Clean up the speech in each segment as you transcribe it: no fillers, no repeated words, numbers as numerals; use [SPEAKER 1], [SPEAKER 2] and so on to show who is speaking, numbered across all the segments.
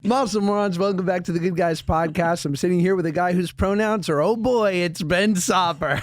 [SPEAKER 1] Muscle Morons, welcome back to the Good Guys Podcast. I'm sitting here with a guy whose pronouns are, oh boy, it's Ben Sopper.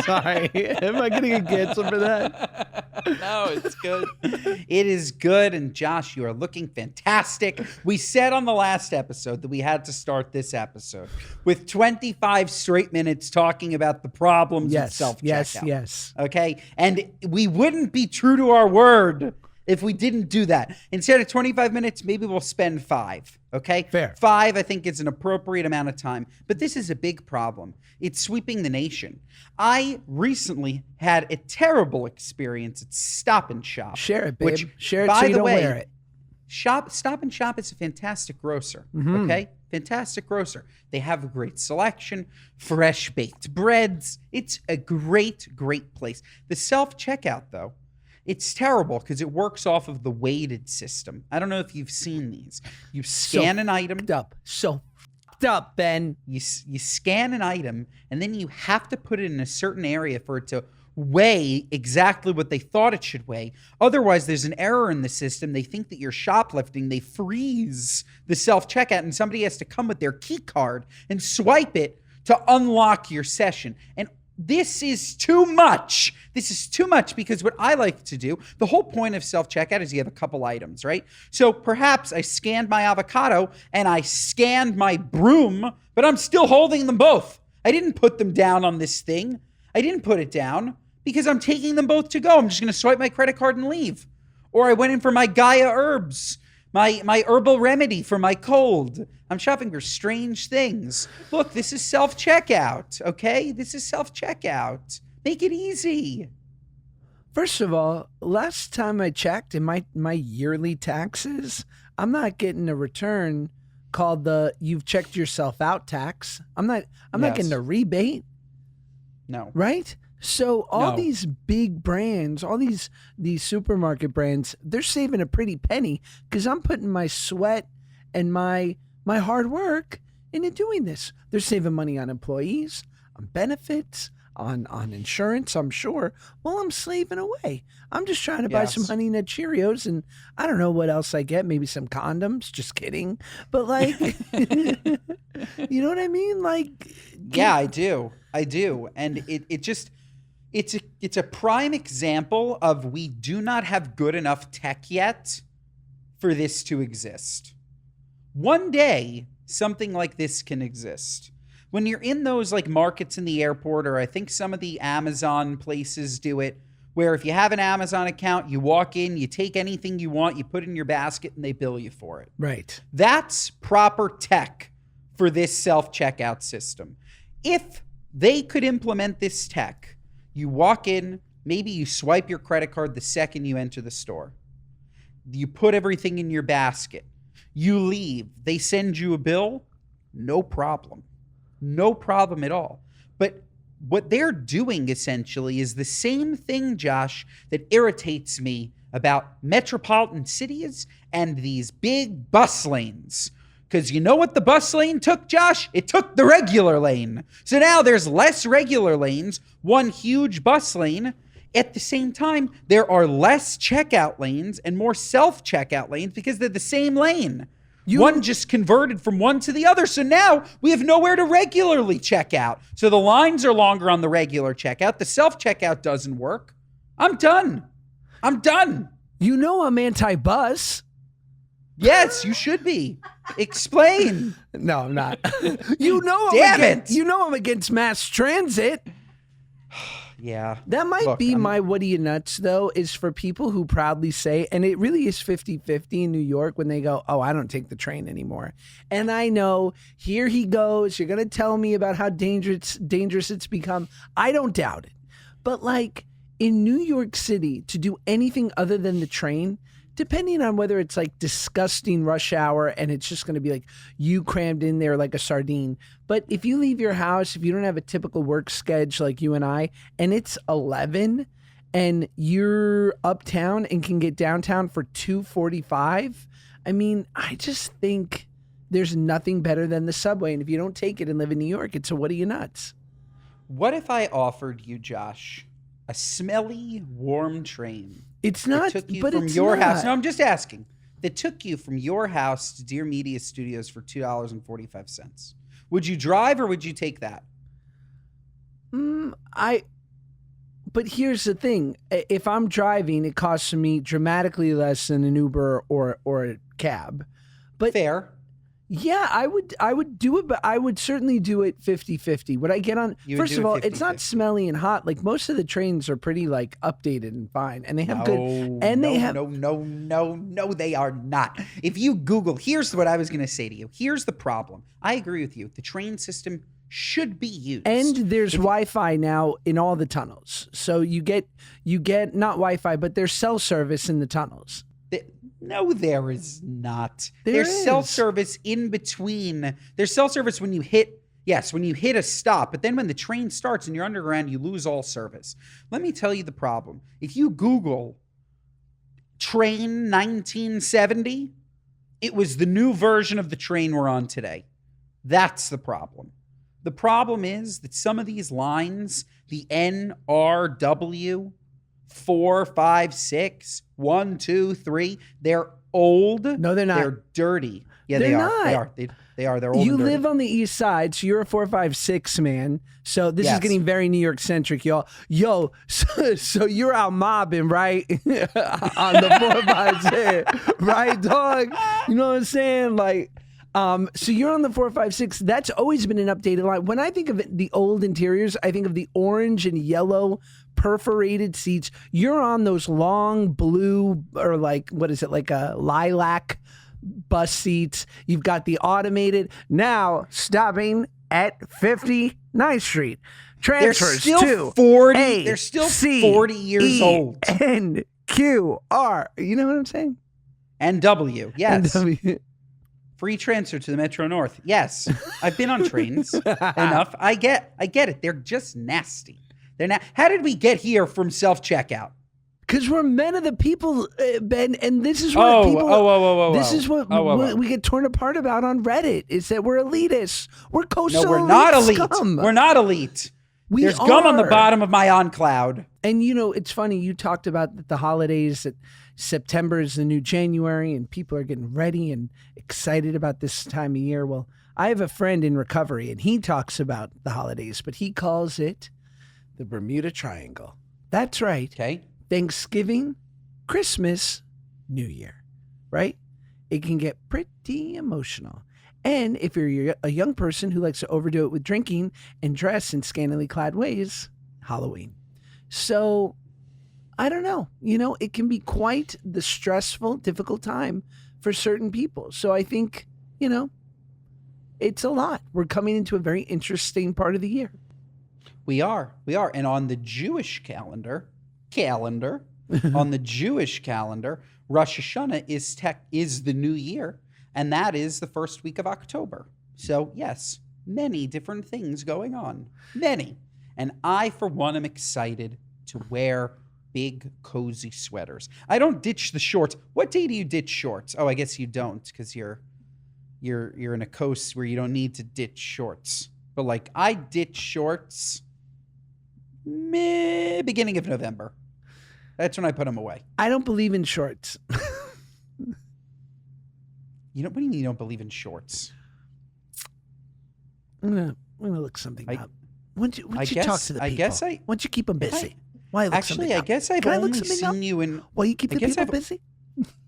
[SPEAKER 1] Sorry. Am I going to get canceled for that?
[SPEAKER 2] No, it's good. It is good. And Josh, you are looking fantastic. We said on the last episode that we had to start this episode with 25 straight minutes talking about the problems with self-checkout.
[SPEAKER 1] Yes.
[SPEAKER 2] Okay? And we wouldn't be true to our word if we didn't do that. Instead of 25 minutes, maybe we'll spend 5. Okay?
[SPEAKER 1] Fair.
[SPEAKER 2] 5, I think, is an appropriate amount of time. But this is a big problem. It's sweeping the nation. I recently had a terrible experience at Stop and Shop.
[SPEAKER 1] Share it, babe.
[SPEAKER 2] Which,
[SPEAKER 1] share it
[SPEAKER 2] by
[SPEAKER 1] so you
[SPEAKER 2] the
[SPEAKER 1] don't
[SPEAKER 2] way,
[SPEAKER 1] wear it.
[SPEAKER 2] Stop and Shop is a fantastic grocer. Okay? Fantastic grocer. They have a great selection, fresh baked breads. It's a great, great place. The self-checkout, though, it's terrible because it works off of the weighted system. I don't know if you've seen these. You scan an item.
[SPEAKER 1] So f***ed up, Ben.
[SPEAKER 2] You scan an item, and then you have to put it in a certain area for it to weigh exactly what they thought it should weigh. Otherwise, there's an error in the system. They think that you're shoplifting. They freeze the self-checkout, and somebody has to come with their key card and swipe it to unlock your session. And this is too much. This is too much because what I like to do, the whole point of self-checkout is you have a couple items, right? So perhaps I scanned my avocado and I scanned my broom, but I'm still holding them both. I didn't put them down on this thing. I didn't put it down because I'm taking them both to go. I'm just going to swipe my credit card and leave. Or I went in for my Gaia herbs, my herbal remedy for my cold. I'm shopping for strange things. Look, this is self-checkout, okay? This is self-checkout. Make it easy.
[SPEAKER 1] First of all, last time I checked in my yearly taxes, I'm not getting a return called the "you've checked yourself out" tax. I'm not getting a rebate.
[SPEAKER 2] No.
[SPEAKER 1] Right? So all these big brands, all these supermarket brands, they're saving a pretty penny because I'm putting my sweat and my hard work into doing this. They're saving money on employees, on benefits, on insurance, I'm sure. Well, I'm slaving away. I'm just trying to buy some Honey Nut Cheerios, and I don't know what else I get. Maybe some condoms. Just kidding. But like, you know what I mean? Like,
[SPEAKER 2] yeah, I do. And it's a prime example of we do not have good enough tech yet for this to exist. One day, something like this can exist. When you're in those like markets in the airport, or I think some of the Amazon places do it, where if you have an Amazon account, you walk in, you take anything you want, you put it in your basket, and they bill you for it.
[SPEAKER 1] Right.
[SPEAKER 2] That's proper tech for this self-checkout system. If they could implement this tech, you walk in, maybe you swipe your credit card the second you enter the store. You put everything in your basket. You leave. They send you a bill. No problem. No problem at all. But what they're doing essentially is the same thing, Josh, that irritates me about metropolitan cities and these big bus lanes. Because you know what the bus lane took, Josh? It took the regular lane. So now there's less regular lanes, one huge bus lane. At the same time, there are less checkout lanes and more self-checkout lanes because they're the same lane. One just converted from one to the other. So now we have nowhere to regularly check out. So the lines are longer on the regular checkout. The self-checkout doesn't work. I'm done.
[SPEAKER 1] You know I'm anti-bus.
[SPEAKER 2] Yes, you should be. Explain.
[SPEAKER 1] No, I'm not. You know I'm against mass transit.
[SPEAKER 2] Yeah.
[SPEAKER 1] That might be my what are you nuts, though, is for people who proudly say, and it really is 50-50 in New York when they go, oh, I don't take the train anymore. And I know, here he goes. You're going to tell me about how dangerous it's become. I don't doubt it. But like in New York City, to do anything other than the train, depending on whether it's like disgusting rush hour and it's just going to be like you crammed in there like a sardine. But if you leave your house, if you don't have a typical work schedule like you and I, and it's 11 and you're uptown and can get downtown for $2.45, I mean, I just think there's nothing better than the subway. And if you don't take it and live in New York, it's a what are you nuts?
[SPEAKER 2] What if I offered you, Josh, a smelly, warm train?
[SPEAKER 1] It's not,
[SPEAKER 2] it took you
[SPEAKER 1] but
[SPEAKER 2] from
[SPEAKER 1] it's
[SPEAKER 2] your
[SPEAKER 1] not.
[SPEAKER 2] house. No, I'm just asking. that took you from your house to Dear Media Studios for $2.45. Would you drive or would you take that?
[SPEAKER 1] But here's the thing: if I'm driving, it costs me dramatically less than an Uber or a cab. But
[SPEAKER 2] Fair.
[SPEAKER 1] yeah, I would do it, but I would certainly do it 50-50. Would I get on? First of all, it's not smelly and hot. Like most of the trains are pretty like updated and fine, and they have good. And they have
[SPEAKER 2] no, they are not. If you Google, here's what I was going to say to you. Here's the problem. I agree with you. The train system should be used.
[SPEAKER 1] And there's Wi-Fi now in all the tunnels, so you get not Wi-Fi, but there's cell service in the tunnels.
[SPEAKER 2] No, there is not.
[SPEAKER 1] There's
[SPEAKER 2] cell service in between. There's cell service when you hit a stop, but then when the train starts and you're underground, you lose all service. Let me tell you the problem. If you Google train 1970, it was the new version of the train we're on today. That's the problem. The problem is that some of these lines, the NRW, 4, 5, 6, 1, 2, 3. They're old.
[SPEAKER 1] No, they're not.
[SPEAKER 2] They're dirty. Yeah,
[SPEAKER 1] They're
[SPEAKER 2] they are.
[SPEAKER 1] not.
[SPEAKER 2] They are. They are. They're old.
[SPEAKER 1] You
[SPEAKER 2] and dirty.
[SPEAKER 1] live on the east side, so you're a 456 man. So this is getting very New York centric, y'all. Yo, so you're out mobbing, right? On the 456, right, dog? You know what I'm saying? Like, so you're on the 456. That's always been an updated line. When I think of the old interiors, I think of the orange and yellow perforated seats. You're on those long blue or like, what is it? Like a lilac bus seats. You've got the automated now stopping at 59th Street. Transfers
[SPEAKER 2] they're still
[SPEAKER 1] to
[SPEAKER 2] 40.
[SPEAKER 1] A,
[SPEAKER 2] they're still
[SPEAKER 1] C,
[SPEAKER 2] 40 years
[SPEAKER 1] E,
[SPEAKER 2] old.
[SPEAKER 1] N, Q, R. You know what I'm saying?
[SPEAKER 2] And W. Yes.
[SPEAKER 1] And W.
[SPEAKER 2] Free transfer to the Metro North. Yes. I've been on trains enough. I get it. They're just nasty. They're not. How did we get here from self-checkout?
[SPEAKER 1] Because we're men of the people, Ben, and this is what people. This is what we get torn apart about on Reddit. Is that we're elitists? We're coastal.
[SPEAKER 2] No, we're not elite.
[SPEAKER 1] Scum.
[SPEAKER 2] We're not elite. There's
[SPEAKER 1] are.
[SPEAKER 2] gum on the bottom of my OnCloud.
[SPEAKER 1] And you know, it's funny. You talked about the holidays. That September is the new January, and people are getting ready and excited about this time of year. Well, I have a friend in recovery, and he talks about the holidays, but he calls it the Bermuda Triangle. That's right.
[SPEAKER 2] Okay.
[SPEAKER 1] Thanksgiving, Christmas, New Year, right? It can get pretty emotional. And if you're a young person who likes to overdo it with drinking and dress in scantily clad ways, Halloween. So, I don't know. You know, it can be quite the stressful, difficult time for certain people. So I think, you know, it's a lot. We're coming into a very interesting part of the year.
[SPEAKER 2] We are. And on the Jewish calendar, on the Jewish calendar, Rosh Hashanah is the new year, and that is the first week of October. So yes, many different things going on. Many. And I, for one, am excited to wear big, cozy sweaters. I don't ditch the shorts. What day do you ditch shorts? Oh, I guess you don't, because you're in a coast where you don't need to ditch shorts. But like I ditch shorts beginning of November. That's when I put them away.
[SPEAKER 1] I don't believe in shorts.
[SPEAKER 2] What do you mean you don't believe in shorts?
[SPEAKER 1] I'm gonna look something up. Why don't you talk to the people? Why don't you keep them busy?
[SPEAKER 2] I guess I've only seen you in.
[SPEAKER 1] Well, you keep the people busy.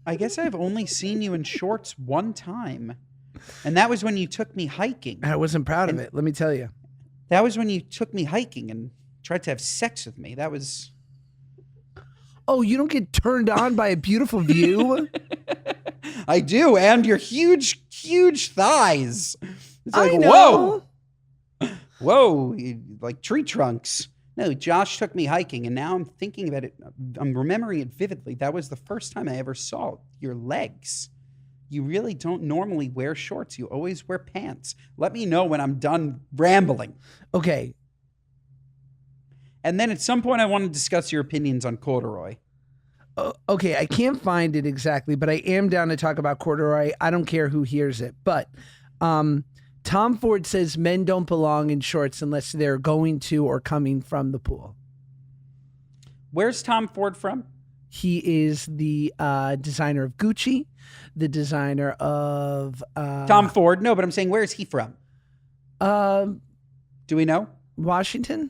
[SPEAKER 2] I guess I've only seen you in shorts one time, and that was when you took me hiking.
[SPEAKER 1] I wasn't proud of it. Let me tell you.
[SPEAKER 2] That was when you took me hiking and tried to have sex with me. That was.
[SPEAKER 1] Oh, you don't get turned on by a beautiful view?
[SPEAKER 2] I do, and your huge, huge thighs. It's like,
[SPEAKER 1] I know.
[SPEAKER 2] Whoa, like tree trunks. No, Josh took me hiking, and now I'm thinking about it. I'm remembering it vividly. That was the first time I ever saw your legs. You really don't normally wear shorts. You always wear pants. Let me know when I'm done rambling.
[SPEAKER 1] Okay.
[SPEAKER 2] And then at some point, I want to discuss your opinions on corduroy.
[SPEAKER 1] Okay, I can't find it exactly, but I am down to talk about corduroy. I don't care who hears it. But Tom Ford says men don't belong in shorts unless they're going to or coming from the pool.
[SPEAKER 2] Where's Tom Ford from?
[SPEAKER 1] He is the designer of Gucci, the designer of
[SPEAKER 2] Tom Ford. No, but I'm saying, where is he from? Do we know?
[SPEAKER 1] Washington.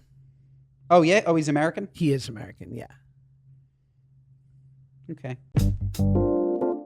[SPEAKER 2] Oh, yeah? Oh, he's American?
[SPEAKER 1] He is American, yeah.
[SPEAKER 2] Okay.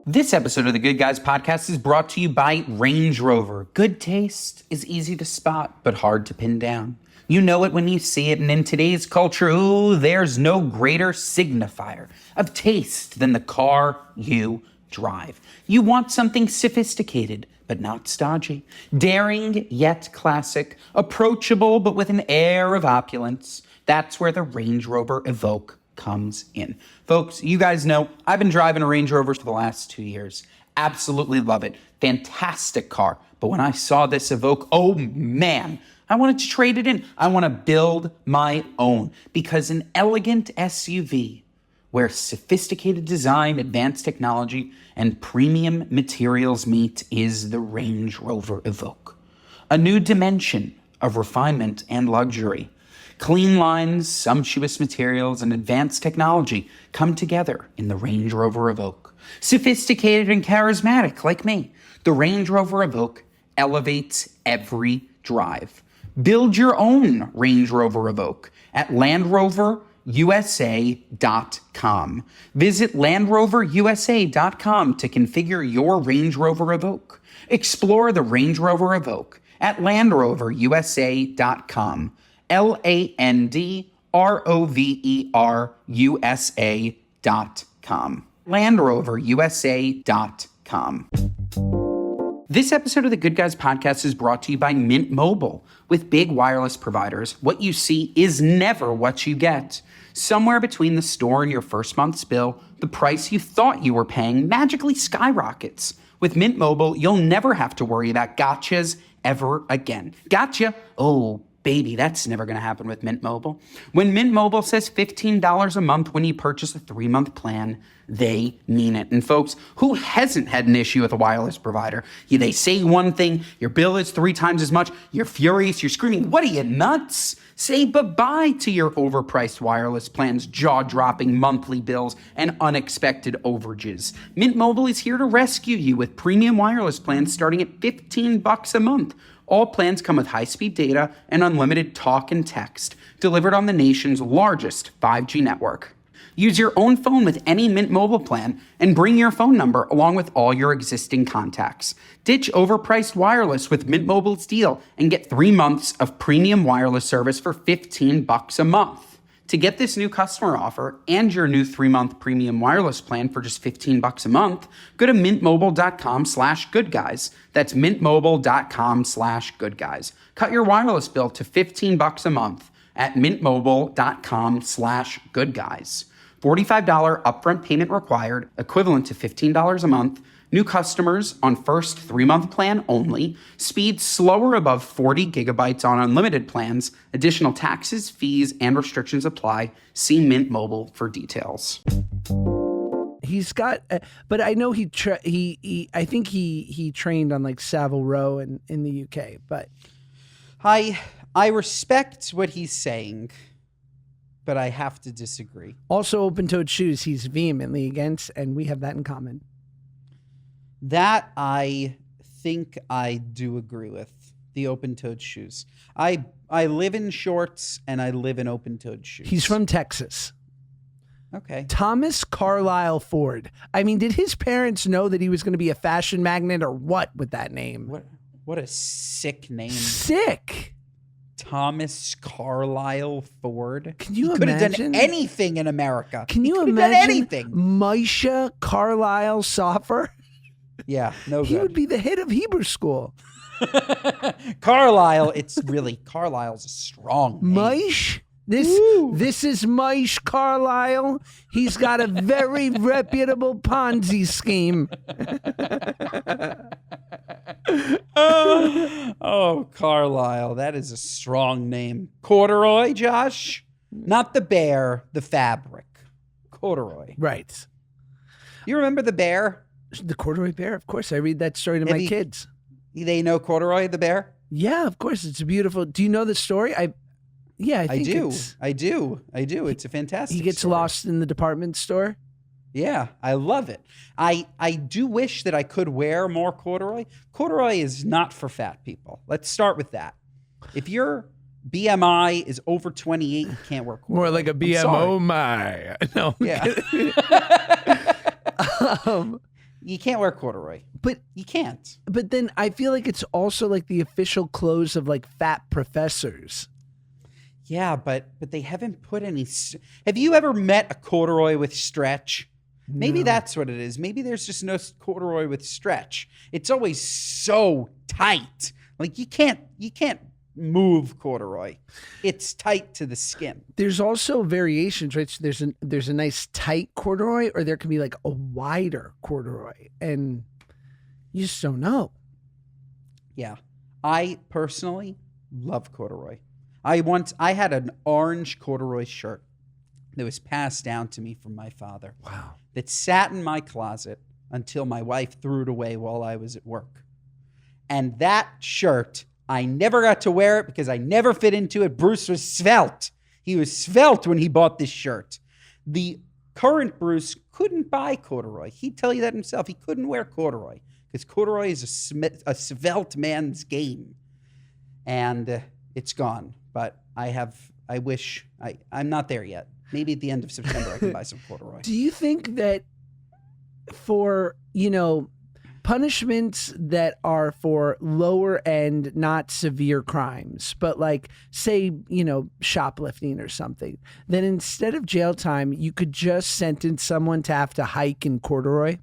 [SPEAKER 3] This episode of the Good Guys podcast is brought to you by Range Rover. Good taste is easy to spot, but hard to pin down. You know it when you see it, and in today's culture, ooh, there's no greater signifier of taste than the car you drive. You want something sophisticated, but not stodgy. Daring, yet classic. Approachable, but with an air of opulence. That's where the Range Rover Evoque comes in. Folks, you guys know I've been driving a Range Rover for the last 2 years. Absolutely love it. Fantastic car. But when I saw this Evoque, oh man, I wanted to trade it in. I want to build my own, because an elegant SUV where sophisticated design, advanced technology, and premium materials meet is the Range Rover Evoque. A new dimension of refinement and luxury. Clean lines, sumptuous materials, and advanced technology come together in the Range Rover Evoque. Sophisticated and charismatic like me, the Range Rover Evoque elevates every drive. Build your own Range Rover Evoque at LandRoverUSA.com. Visit LandRoverUSA.com to configure your Range Rover Evoque. Explore the Range Rover Evoque at LandRoverUSA.com. LandRoverUSA.com. LandRoverUSA.com. This episode of the Good Guys podcast is brought to you by Mint Mobile. With big wireless providers, what you see is never what you get. Somewhere between the store and your first month's bill, the price you thought you were paying magically skyrockets. With Mint Mobile, you'll never have to worry about gotchas ever again. Gotcha? Oh, baby, that's never going to happen with Mint Mobile. When Mint Mobile says $15 a month when you purchase a 3-month plan, they mean it. And folks, who hasn't had an issue with a wireless provider? They say one thing, your bill is 3 times as much, you're furious, you're screaming, what are you, nuts? Say bye-bye to your overpriced wireless plans, jaw-dropping monthly bills, and unexpected overages. Mint Mobile is here to rescue you with premium wireless plans starting at $15 a month. All plans come with high-speed data and unlimited talk and text, delivered on the nation's largest 5G network. Use your own phone with any Mint Mobile plan and bring your phone number along with all your existing contacts. Ditch overpriced wireless with Mint Mobile's deal and get 3 months of premium wireless service for $15 a month. To get this new customer offer and your new 3-month premium wireless plan for just $15 a month, go to mintmobile.com/goodguys. That's mintmobile.com/goodguys. Cut your wireless bill to $15 a month at mintmobile.com/goodguys. $45 upfront payment required, equivalent to $15 a month. New customers on first 3-month plan only. Speed slower above 40 gigabytes on unlimited plans. Additional taxes, fees, and restrictions apply. See Mint Mobile for details.
[SPEAKER 1] He's got, but I know I think he trained on like Savile Row in the UK. But
[SPEAKER 2] I respect what he's saying, but I have to disagree.
[SPEAKER 1] Also, open-toed shoes he's vehemently against, and we have that in common.
[SPEAKER 2] That I think I do agree with. The open-toed shoes. I live in shorts and I live in open-toed shoes.
[SPEAKER 1] He's from Texas.
[SPEAKER 2] Okay.
[SPEAKER 1] Thomas Carlisle Ford. I mean, did his parents know that he was going to be a fashion magnate or what with that name?
[SPEAKER 2] What a sick name.
[SPEAKER 1] Sick.
[SPEAKER 2] Thomas Carlisle Ford.
[SPEAKER 1] Can you
[SPEAKER 2] Could have
[SPEAKER 1] imagine?
[SPEAKER 2] done anything in America.
[SPEAKER 1] Can you
[SPEAKER 2] Done
[SPEAKER 1] imagine
[SPEAKER 2] anything.
[SPEAKER 1] Misha Carlisle Soffer?
[SPEAKER 2] Yeah, no good.
[SPEAKER 1] He would be the head of Hebrew school.
[SPEAKER 2] Carlisle, Carlisle's a strong name.
[SPEAKER 1] Mish? This is Mish Carlisle. He's got a very reputable Ponzi scheme.
[SPEAKER 2] Oh, Carlisle, that is a strong name. Corduroy, Josh? Not the bear, the fabric. Corduroy.
[SPEAKER 1] Right.
[SPEAKER 2] You remember the bear?
[SPEAKER 1] The corduroy bear, of course. I read that story to my kids.
[SPEAKER 2] They know Corduroy the bear?
[SPEAKER 1] Yeah, of course. It's a beautiful. Do you know the story? I think
[SPEAKER 2] I do. It's a fantastic
[SPEAKER 1] He gets
[SPEAKER 2] story.
[SPEAKER 1] lost in the department store.
[SPEAKER 2] Yeah, I love it. I do wish that I could wear more corduroy. Corduroy is not for fat people. Let's start with that. If your BMI is over 28, you can't wear corduroy.
[SPEAKER 1] More like a
[SPEAKER 2] I'm sorry.
[SPEAKER 1] BMO my. No.
[SPEAKER 2] Yeah. You can't wear corduroy.
[SPEAKER 1] But
[SPEAKER 2] You can't.
[SPEAKER 1] but then I feel like it's also like the official clothes of like fat professors.
[SPEAKER 2] Yeah, but they haven't put any. Have you ever met a corduroy with stretch? Maybe that's what it is. Maybe there's just no corduroy with stretch. It's always so tight. Like you can't move corduroy. It's tight to the skin.
[SPEAKER 1] There's also variations, right? So there's a nice tight corduroy, or there can be like a wider corduroy, and you just don't know.
[SPEAKER 2] Yeah. I personally love corduroy. I had an orange corduroy shirt that was passed down to me from my father.
[SPEAKER 1] Wow.
[SPEAKER 2] That sat in my closet until my wife threw it away while I was at work. And that shirt, I never got to wear it because I never fit into it. Bruce was svelte. He was svelte when he bought this shirt. The current Bruce couldn't buy corduroy. He'd tell you that himself. He couldn't wear corduroy because corduroy is a svelte man's game. And it's gone. But I'm not there yet. Maybe at the end of September I can buy some corduroy.
[SPEAKER 1] Do you think that for, punishments that are for lower end, not severe crimes, but like say, shoplifting or something, then instead of jail time, you could just sentence someone to have to hike in corduroy?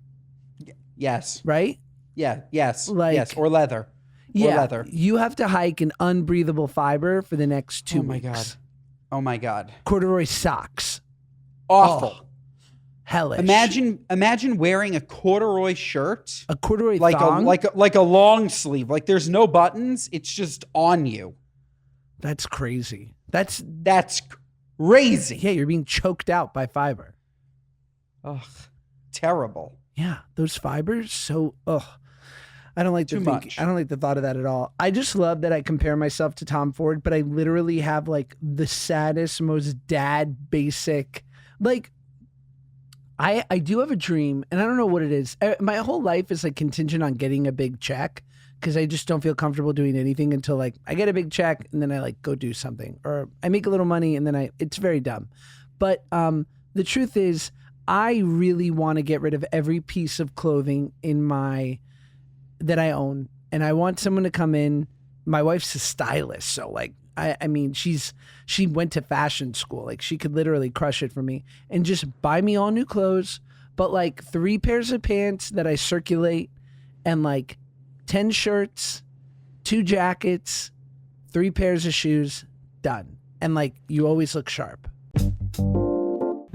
[SPEAKER 2] Yes.
[SPEAKER 1] Right?
[SPEAKER 2] Yeah. Yes.
[SPEAKER 1] Like-
[SPEAKER 2] yes. Or leather.
[SPEAKER 1] Yeah.
[SPEAKER 2] Or leather.
[SPEAKER 1] You have to hike in unbreathable fiber for the next 2 weeks.
[SPEAKER 2] Oh my God.
[SPEAKER 1] Corduroy socks.
[SPEAKER 2] Awful.
[SPEAKER 1] Oh, hellish.
[SPEAKER 2] Imagine wearing a corduroy shirt.
[SPEAKER 1] A corduroy
[SPEAKER 2] like
[SPEAKER 1] thong?
[SPEAKER 2] like a long sleeve. Like there's no buttons. It's just on you.
[SPEAKER 1] That's crazy. That's
[SPEAKER 2] crazy.
[SPEAKER 1] yeah, you're being choked out by fiber.
[SPEAKER 2] Ugh. Terrible.
[SPEAKER 1] Yeah, those fibers. So, I don't like
[SPEAKER 2] Too
[SPEAKER 1] the
[SPEAKER 2] much.
[SPEAKER 1] I don't like the thought of that at all. I just love that I compare myself to Tom Ford, but I literally have like the saddest, most dad basic. Like, I do have a dream, and I don't know what it is. My whole life is like contingent on getting a big check because I just don't feel comfortable doing anything until like I get a big check and then I like go do something, or I make a little money and then it's very dumb. But the truth is, I really want to get rid of every piece of clothing that I own, and I want someone to come in. My wife's a stylist, so like I mean she went to fashion school. Like she could literally crush it for me and just buy me all new clothes, but like 3 pairs of pants that I circulate, and like 10 shirts, 2 jackets, 3 pairs of shoes, done. And like you always look sharp.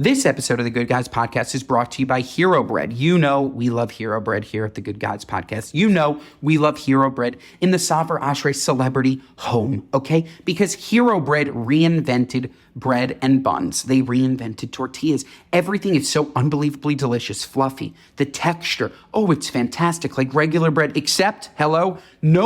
[SPEAKER 3] This episode of the Good Guys Podcast is brought to you by Hero Bread. You know we love Hero Bread here at the Good Guys Podcast. You know we love Hero Bread in the Savr Ashrei celebrity home, okay? Because Hero Bread reinvented bread and buns. They reinvented tortillas. Everything is so unbelievably delicious, fluffy. The texture, oh, it's fantastic, like regular bread, except, no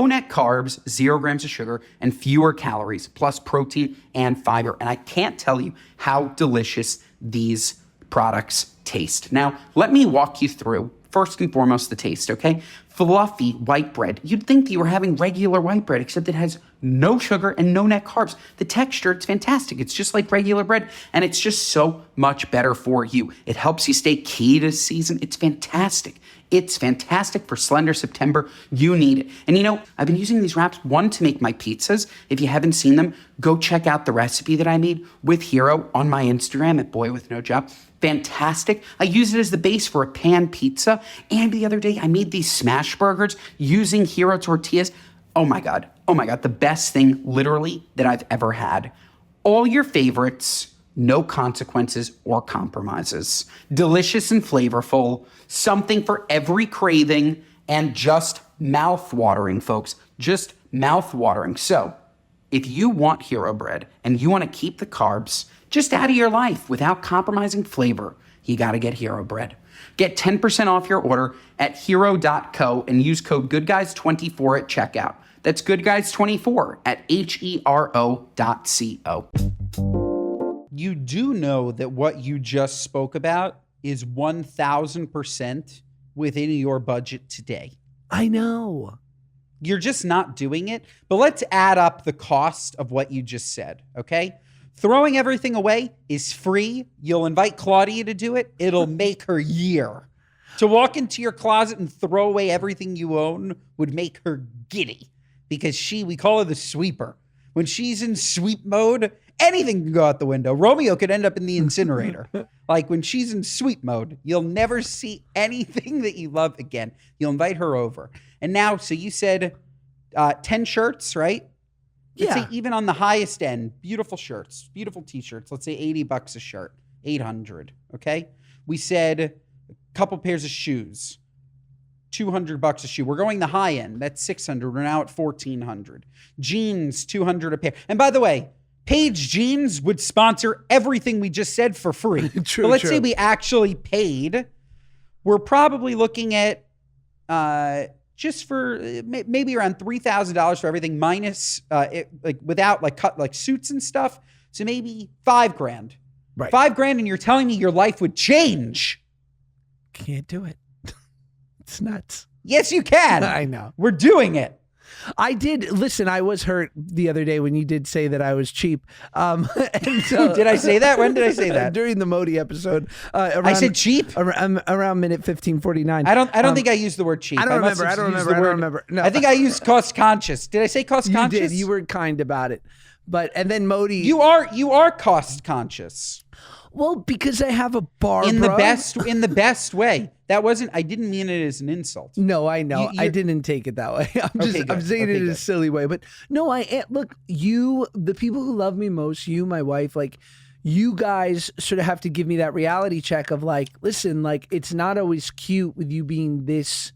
[SPEAKER 3] net carbs, 0 grams of sugar, and fewer calories, plus protein and fiber. And I can't tell you how delicious these products taste. Now, let me walk you through, first and foremost, the taste, okay? Fluffy white bread. You'd think that you were having regular white bread, except it has no sugar and no net carbs. The texture, it's fantastic. It's just like regular bread, and it's just so much better for you. It helps you stay key to season. It's fantastic. It's fantastic for Slender September. You need it. And I've been using these wraps, one, to make my pizzas. If you haven't seen them, go check out the recipe that I made with Hero on my Instagram at boywithnojob. Fantastic. I use it as the base for a pan pizza. And the other day, I made these smash burgers using Hero tortillas. Oh my God. The best thing, literally, that I've ever had. All your favorites, no consequences or compromises. Delicious and flavorful, something for every craving, and just mouth-watering, folks. Just mouth-watering. So, if you want Hero Bread and you want to keep the carbs just out of your life without compromising flavor, you got to get Hero Bread. Get 10% off your order at hero.co and use code GoodGuys24 at checkout. That's GoodGuys24 at hero.co.
[SPEAKER 2] You do know that what you just spoke about is 1,000% within your budget today.
[SPEAKER 1] I know.
[SPEAKER 2] You're just not doing it. But let's add up the cost of what you just said, okay? Throwing everything away is free. You'll invite Claudia to do it. It'll make her year. To walk into your closet and throw away everything you own would make her giddy because we call her the sweeper. When she's in sweep mode, anything can go out the window. Romeo could end up in the incinerator. Like when she's in sweep mode, you'll never see anything that you love again. You'll invite her over. And now, so you said 10 shirts, right? Let's say even on the highest end, beautiful shirts, beautiful t-shirts. Let's say $80 a shirt, 800, okay? We said a couple pairs of shoes, $200 a shoe. We're going the high end. That's 600. We're now at 1,400. Jeans, 200 a pair. And by the way, Paige Jeans would sponsor everything we just said for free.
[SPEAKER 1] True,
[SPEAKER 2] but let's
[SPEAKER 1] true.
[SPEAKER 2] say we actually paid. We're probably looking at just for maybe around $3,000 for everything minus without cut suits and stuff. So maybe $5,000.
[SPEAKER 1] Right.
[SPEAKER 2] $5,000, and you're telling me your life would change.
[SPEAKER 1] Can't do it. It's nuts.
[SPEAKER 2] Yes, you can.
[SPEAKER 1] I know.
[SPEAKER 2] We're doing it.
[SPEAKER 1] I did. Listen, I was hurt the other day when you did say that I was cheap. And so,
[SPEAKER 2] Did I say that? When did I say that?
[SPEAKER 1] During the Modi episode.
[SPEAKER 2] I said cheap?
[SPEAKER 1] Around minute 15:49.
[SPEAKER 2] I don't think I used the word cheap.
[SPEAKER 1] I don't
[SPEAKER 2] must
[SPEAKER 1] remember.
[SPEAKER 2] have
[SPEAKER 1] I don't
[SPEAKER 2] used
[SPEAKER 1] remember.
[SPEAKER 2] the
[SPEAKER 1] I don't
[SPEAKER 2] word-
[SPEAKER 1] remember. No.
[SPEAKER 2] I think I used cost conscious. Did I say cost
[SPEAKER 1] You
[SPEAKER 2] conscious?
[SPEAKER 1] did. You were kind about it. And then Modi.
[SPEAKER 2] You are cost conscious.
[SPEAKER 1] Well, because I have a bar
[SPEAKER 2] In the best way. I didn't mean it as an insult.
[SPEAKER 1] No, I know. I didn't take it that way. I'm saying it in a silly way. But no, look, the people who love me most, you, my wife, like you guys sort of have to give me that reality check of like, listen, like it's not always cute with you being this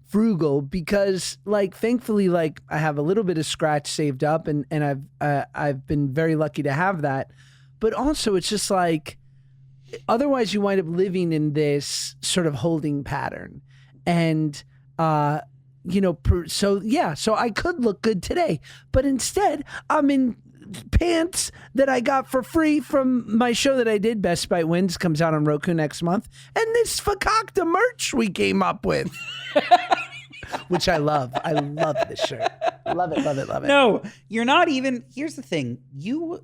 [SPEAKER 1] frugal because like thankfully like I have a little bit of scratch saved up and I've been very lucky to have that. But also it's just like otherwise you wind up living in this sort of holding pattern. And so I could look good today, but instead I'm in pants that I got for free from my show that I did, Best Spite Wins, comes out on Roku next month, and this Fakakta merch we came up with. Which I love. I love this shirt. Love it, love it, love it.
[SPEAKER 2] No, you're not even. Here's the thing. You're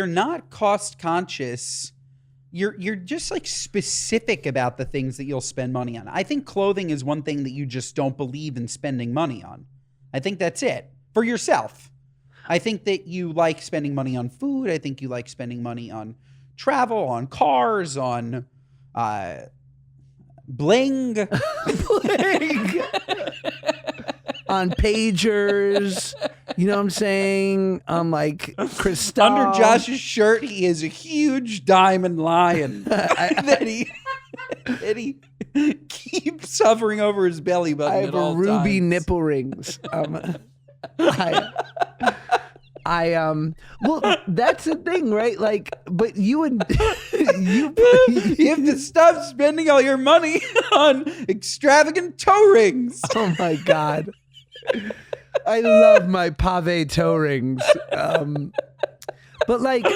[SPEAKER 2] not cost conscious. You're just like specific about the things that you'll spend money on. I think clothing is one thing that you just don't believe in spending money on. I think that's it for yourself. I think that you like spending money on food. I think you like spending money on travel, on cars, on bling.
[SPEAKER 1] Bling. On pagers, you know what I'm saying? On like crystal.
[SPEAKER 2] Under Josh's shirt, he is a huge diamond lion that he keeps hovering over his belly button.
[SPEAKER 1] I have a ruby nipple rings. Well, that's the thing, right? Like, but you have
[SPEAKER 2] to stop spending all your money on extravagant toe rings.
[SPEAKER 1] Oh my God. I love my pave toe rings. But like,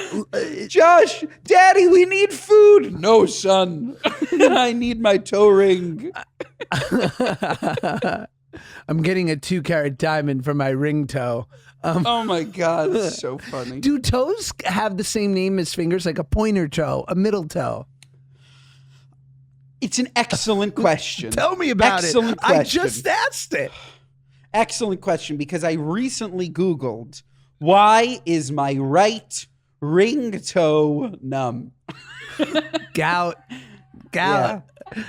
[SPEAKER 2] Josh, Daddy, we need food. No, son. I need my toe ring.
[SPEAKER 1] I'm getting a 2-carat diamond for my ring toe.
[SPEAKER 2] Oh my God, that's so funny.
[SPEAKER 1] Do toes have the same name as fingers, like a pointer toe, a middle toe?
[SPEAKER 2] It's an excellent question.
[SPEAKER 1] Tell me about
[SPEAKER 2] excellent
[SPEAKER 1] it.
[SPEAKER 2] Question.
[SPEAKER 1] I just asked it.
[SPEAKER 2] Excellent question, because I recently Googled, why is my right ring toe numb?
[SPEAKER 1] Gout.
[SPEAKER 2] Yeah.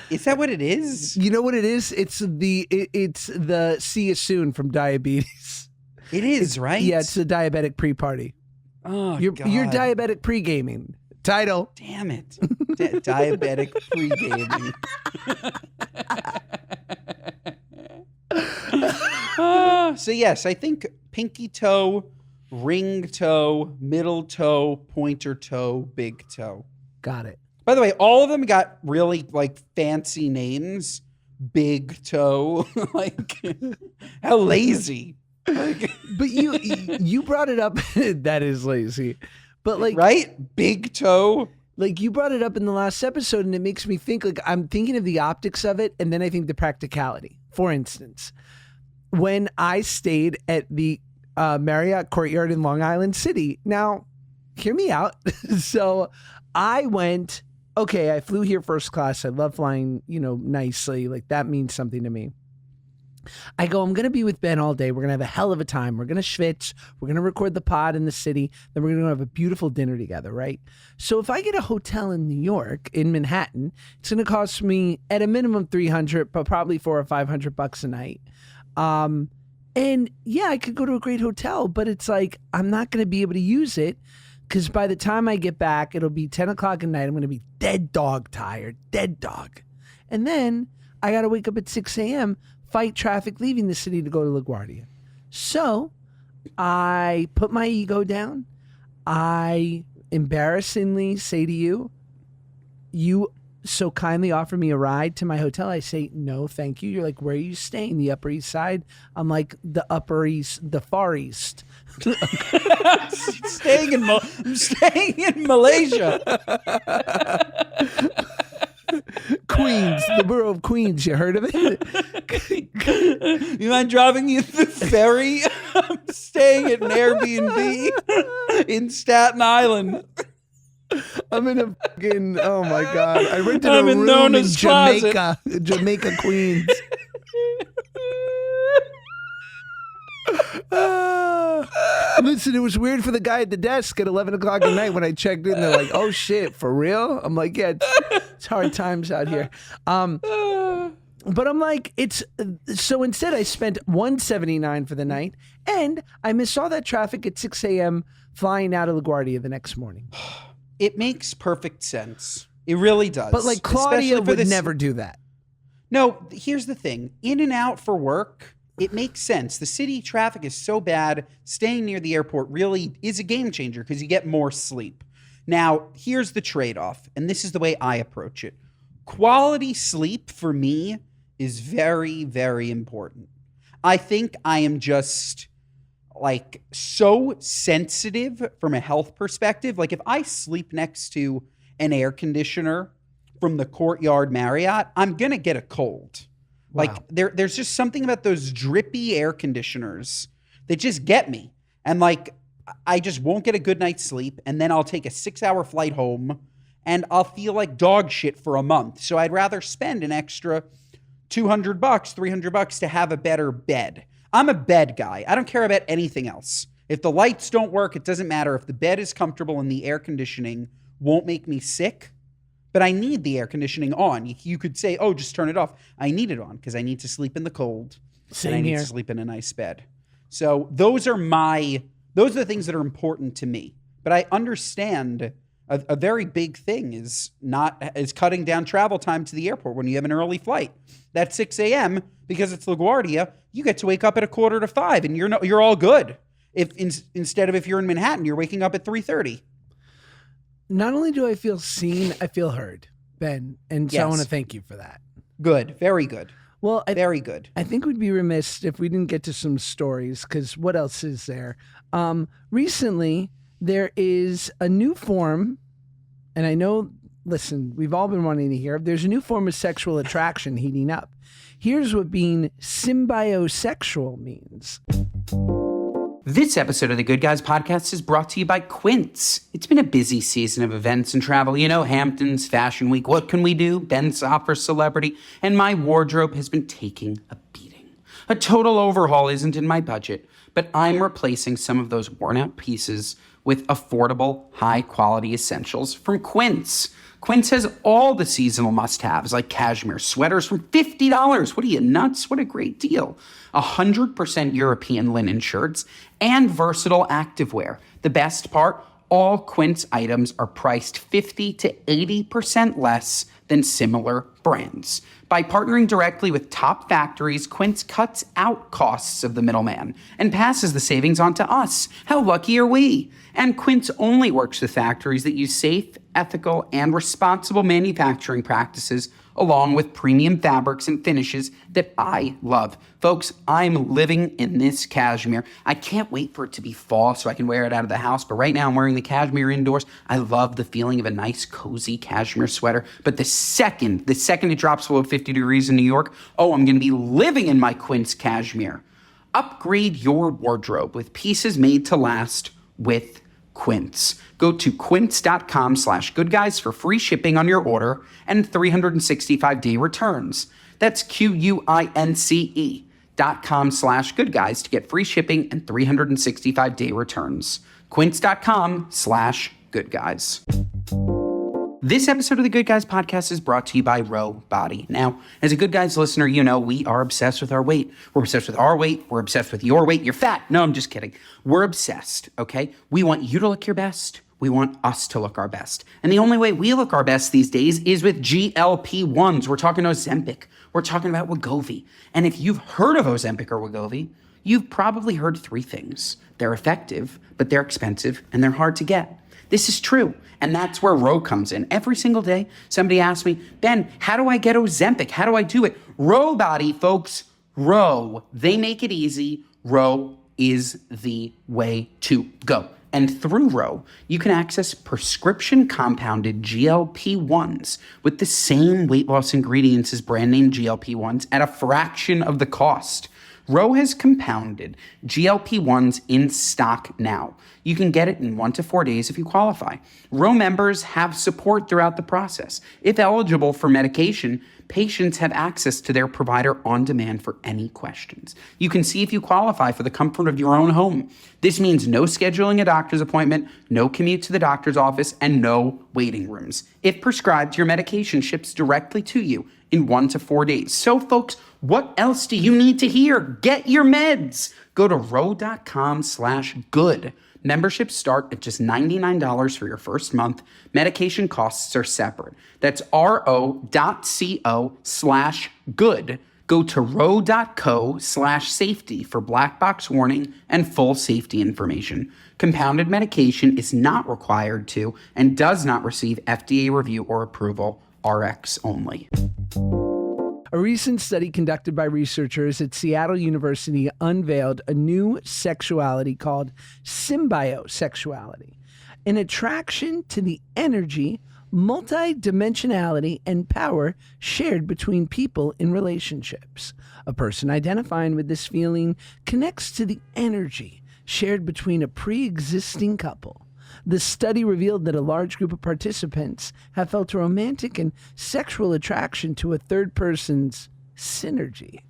[SPEAKER 2] Is that what it is?
[SPEAKER 1] You know what it is? It's the see you soon from diabetes.
[SPEAKER 2] It is, right?
[SPEAKER 1] Yeah, it's the diabetic pre-party.
[SPEAKER 2] Oh,
[SPEAKER 1] you're
[SPEAKER 2] God.
[SPEAKER 1] diabetic pre-gaming. Title.
[SPEAKER 2] Damn it. Diabetic pre-gaming. So yes, I think pinky toe, ring toe, middle toe, pointer toe, big toe.
[SPEAKER 1] Got it.
[SPEAKER 2] By the way, all of them got really like fancy names. Big toe. Like, how lazy. Like,
[SPEAKER 1] but you brought it up. That is lazy. But like,
[SPEAKER 2] right? Big toe.
[SPEAKER 1] Like you brought it up in the last episode and it makes me think like I'm thinking of the optics of it and then I think the practicality. For instance, when I stayed at the Marriott Courtyard in Long Island City. Now, hear me out. So I went, okay, I flew here first class. I love flying, nicely. Like that means something to me. I go, I'm going to be with Ben all day. We're going to have a hell of a time. We're going to schwitz. We're going to record the pod in the city. Then we're going to have a beautiful dinner together, right? So if I get a hotel in New York, in Manhattan, it's going to cost me at a minimum $300, but probably $400 or $500 a night. And yeah, I could go to a great hotel, but it's like, I'm not going to be able to use it because by the time I get back, it'll be 10 o'clock at night. I'm going to be dead dog tired, dead dog. And then I got to wake up at 6 a.m., fight traffic leaving the city to go to LaGuardia. So I put my ego down. I embarrassingly say to you, you so kindly offer me a ride to my hotel. I say, no, thank you. You're like, where are you staying? The Upper East Side? I'm like, the Upper East, the Far East.
[SPEAKER 2] I'm staying in Malaysia.
[SPEAKER 1] Queens, the borough of Queens. You heard of it?
[SPEAKER 2] You mind driving you the ferry? I'm staying at an Airbnb in Staten Island.
[SPEAKER 1] I'm in a fucking, oh my God. I rented
[SPEAKER 2] I'm
[SPEAKER 1] a
[SPEAKER 2] in
[SPEAKER 1] room in
[SPEAKER 2] Nona's closet.
[SPEAKER 1] Jamaica, Queens. Listen, it was weird for the guy at the desk at 11 o'clock at night when I checked in. They're like, oh shit, for real? I'm like, yeah, it's hard times out here. But I'm like, so instead I spent $179 for the night and I missed all that traffic at 6 a.m. flying out of LaGuardia the next morning.
[SPEAKER 2] It makes perfect sense. It really does.
[SPEAKER 1] But like Claudia
[SPEAKER 2] Especially
[SPEAKER 1] would never do that.
[SPEAKER 2] No, here's the thing. In and out for work, it makes sense. The city traffic is so bad. Staying near the airport really is a game changer because you get more sleep. Now, here's the trade-off, and this is the way I approach it. Quality sleep for me is very, very important. I think I am just like so sensitive from a health perspective. Like if I sleep next to an air conditioner from the Courtyard Marriott, I'm going to get a cold.
[SPEAKER 1] Wow.
[SPEAKER 2] Like there's just something about those drippy air conditioners that just get me. And like, I just won't get a good night's sleep. And then I'll take a 6-hour flight home and I'll feel like dog shit for a month. So I'd rather spend an extra $200, $300 to have a better bed. I'm a bed guy. I don't care about anything else. If the lights don't work, it doesn't matter. If the bed is comfortable and the air conditioning won't make me sick, but I need the air conditioning on. You could say, oh, just turn it off. I need it on because I need to sleep in the cold.
[SPEAKER 1] Same
[SPEAKER 2] and I need
[SPEAKER 1] here.
[SPEAKER 2] to sleep in a nice bed. So those are the things that are important to me. But I understand a very big thing is cutting down travel time to the airport when you have an early flight. That 6 a.m., because it's LaGuardia, you get to wake up at 4:45 and you're all good. Instead of if you're in Manhattan, you're waking up at 3:30.
[SPEAKER 1] Not only do I feel seen, I feel heard, Ben. And so I want to thank you for that.
[SPEAKER 2] Good. Very good.
[SPEAKER 1] Well,
[SPEAKER 2] very good.
[SPEAKER 1] I think we'd be remiss if we didn't get to some stories because what else is there? Recently, there is a new form, and I know, listen, we've all been wanting to hear, there's a new form of sexual attraction heating up. Here's what being symbiosexual means.
[SPEAKER 3] This episode of the Good Guys podcast is brought to you by Quince. It's been a busy season of events and travel. You know, Hamptons, Fashion Week. What can we do? Ben offers celebrity. And my wardrobe has been taking a beating. A total overhaul isn't in my budget, but I'm replacing some of those worn out pieces with affordable, high-quality essentials from Quince. Quince has all the seasonal must-haves like cashmere sweaters from $50. What are you, nuts? What a great deal. 100% European linen shirts and versatile activewear. The best part, all Quince items are priced 50 to 80% less than similar brands. By partnering directly with top factories, Quince cuts out costs of the middleman and passes the savings on to us. How lucky are we? And Quince only works with factories that use safe, ethical, and responsible manufacturing practices, along with premium fabrics and finishes that I love. Folks, I'm living in this cashmere. I can't wait for it to be fall so I can wear it out of the house, but right now I'm wearing the cashmere indoors. I love the feeling of a nice, cozy cashmere sweater, but the second it drops below 50 degrees in New York, I'm gonna be living in my Quince cashmere. Upgrade your wardrobe with pieces made to last with Quince. Go to quince.com/goodguys for free shipping on your order and 365-day returns. That's QUINCE.com/goodguys to get free shipping and 365-day returns. Quince.com/goodguys. This episode of the Good Guys podcast is brought to you by Row Body. Now, as a Good Guys listener, you know we are obsessed with our weight. We're obsessed with our weight. We're obsessed with your weight. You're fat. No, I'm just kidding. We're obsessed, okay? We want you to look your best. We want us to look our best. And the only way we look our best these days is with GLP-1s. We're talking Ozempic. We're talking about Wegovy. And if you've heard of Ozempic or Wegovy, you've probably heard three things. They're effective, but they're expensive, and they're hard to get. This is true, and that's where Row comes in. Every single day, somebody asks me, Ben, how do I get Ozempic? How do I do it? Row Body, folks, Row. They make it easy. Row is the way to go. And through Row, you can access prescription compounded GLP-1s with the same weight loss ingredients as brand name GLP-1s at a fraction of the cost. Row has compounded GLP-1s in stock now. You can get it in 1 to 4 days if you qualify. Row members have support throughout the process. If eligible for medication, patients have access to their provider on demand for any questions. You can see if you qualify for the comfort of your own home. This means no scheduling a doctor's appointment, no commute to the doctor's office, and no waiting rooms. If prescribed, your medication ships directly to you in 1 to 4 days. So folks, what else do you need to hear? Get your meds. Go to row.com/good. Memberships start at just $99 for your first month. Medication costs are separate. That's ro.co/good. Go to row.co/safety for black box warning and full safety information. Compounded medication is not required to and does not receive FDA review or approval. RX only.
[SPEAKER 1] A recent study conducted by researchers at Seattle University unveiled a new sexuality called symbiosexuality, an attraction to the energy, multidimensionality, and power shared between people in relationships. A person identifying with this feeling connects to the energy shared between a pre-existing couple. The study revealed that a large group of participants have felt a romantic and sexual attraction to a third person's synergy.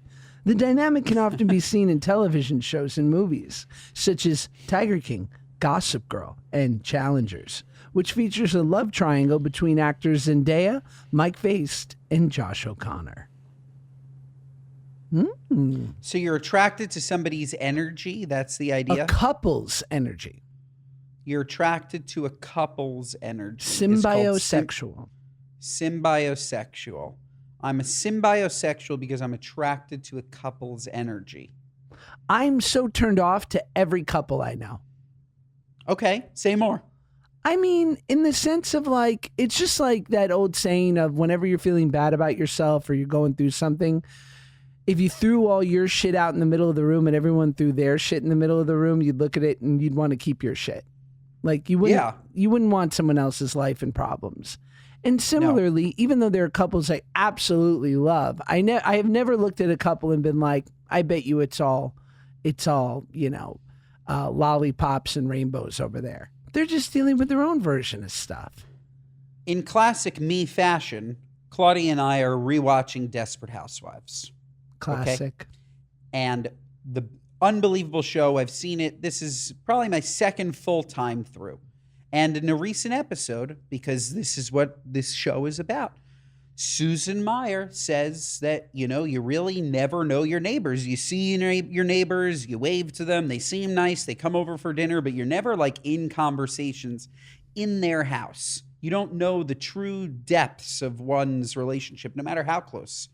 [SPEAKER 1] The dynamic can often be seen in television shows and movies, such as Tiger King, Gossip Girl, and Challengers, which features a love triangle between actors Zendaya, Mike Faist, and Josh O'Connor.
[SPEAKER 2] So you're attracted to somebody's energy? That's the idea?
[SPEAKER 1] A couple's energy.
[SPEAKER 2] You're attracted to a couple's energy.
[SPEAKER 1] Symbiosexual.
[SPEAKER 2] Symbiosexual. I'm a symbiosexual because I'm attracted to a couple's energy.
[SPEAKER 1] I'm so turned off to every couple I know.
[SPEAKER 2] Okay, say more.
[SPEAKER 1] I mean, in the sense of like, it's just like that old saying of whenever you're feeling bad about yourself or you're going through something, if you threw all your shit out in the middle of the room and everyone threw their shit in the middle of the room, you'd look at it and you'd want to keep your shit. Like you wouldn't want someone else's life and problems. And similarly, even though there are couples I absolutely love, I have never looked at a couple and been like, I bet you it's all, lollipops and rainbows over there. They're just dealing with their own version of stuff.
[SPEAKER 2] In classic me fashion, Claudia and I are rewatching Desperate Housewives.
[SPEAKER 1] Classic.
[SPEAKER 2] Okay? And the unbelievable show. I've seen it. This is probably my second full time through. And in a recent episode, because this is what this show is about, Susan Meyer says that, you really never know your neighbors. You see your neighbors, you wave to them, they seem nice, they come over for dinner, but you're never like in conversations in their house. You don't know the true depths of one's relationship, no matter how close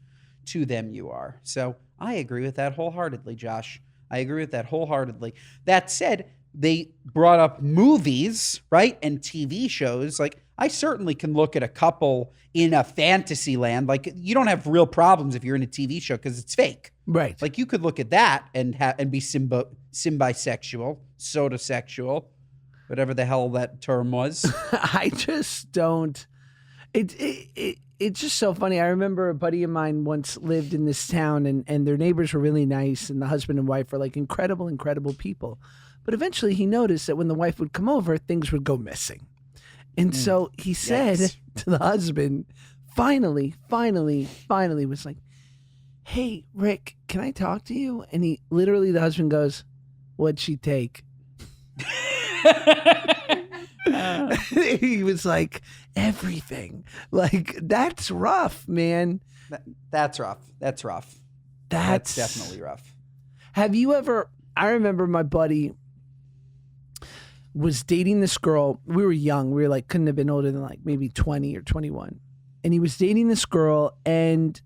[SPEAKER 2] to them you are. So I agree with that wholeheartedly, Josh. I agree with that wholeheartedly. That said, they brought up movies, right? And TV shows. Like, I certainly can look at a couple in a fantasy land. Like, you don't have real problems if you're in a TV show because it's fake.
[SPEAKER 1] Right.
[SPEAKER 2] Like, you could look at that and be symbisexual, sodasexual, whatever the hell that term was.
[SPEAKER 1] I just don't. It's just so funny. I remember a buddy of mine once lived in this town, and their neighbors were really nice, and the husband and wife were like incredible people. But eventually he noticed that when the wife would come over, things would go missing. And so he said to the husband, finally was like, "Hey, Rick, can I talk to you?" And the husband goes, "What'd she take?" He was like, "Everything." Like, that's rough, man.
[SPEAKER 2] That's rough. That's definitely rough.
[SPEAKER 1] Have you ever, I remember my buddy was dating this girl. We were young. We were like, couldn't have been older than like maybe 20 or 21. And he was dating this girl, and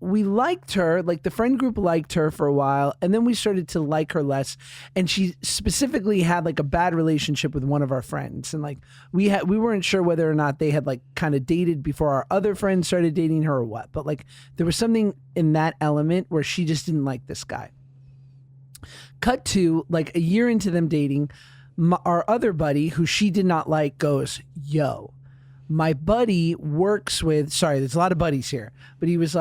[SPEAKER 1] we liked her. Like, the friend group liked her for a while, and then we started to like her less. And she specifically had like a bad relationship with one of our friends. And like, we weren't sure whether or not they had like kind of dated before our other friends started dating her or what. But like, there was something in that element where she just didn't like this guy. Cut to like a year into them dating, our other buddy, who she did not like, goes, "Yo, my buddy works with," sorry, there's a lot of buddies here, but he was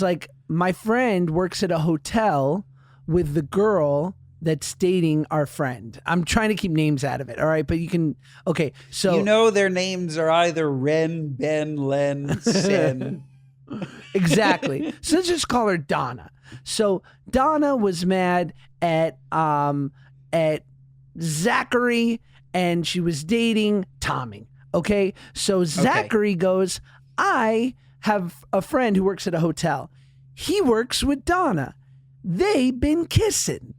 [SPEAKER 1] like, "My friend works at a hotel with the girl that's dating our friend." I'm trying to keep names out of it. All right. But you can, okay. So,
[SPEAKER 2] you know, their names are either Ren, Ben, Len, Sen.
[SPEAKER 1] Exactly. So let's just call her Donna. So Donna was mad at Zachary, and she was dating Tommy. Okay. So Zachary goes, "I have a friend who works at a hotel. He works with Donna. They've been kissing."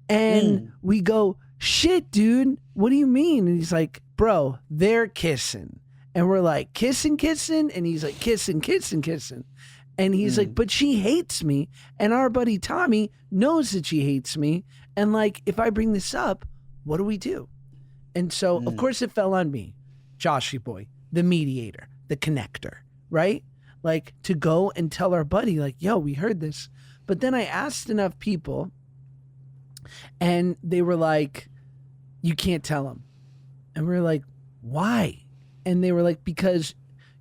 [SPEAKER 1] And we go, "Shit, dude, what do you mean?" And he's like, "Bro, they're kissing." And we're like, "Kissing?" And he's like, "Kissing." And he's like, "But she hates me. And our buddy Tommy knows that she hates me. And like, if I bring this up, what do we do?" And so, of course, it fell on me, Joshy boy, the mediator, the connector, right? Like, to go and tell our buddy, like, "Yo, we heard this." But then I asked enough people, and they were like, "You can't tell him." And we were like, "Why?" And they were like, "Because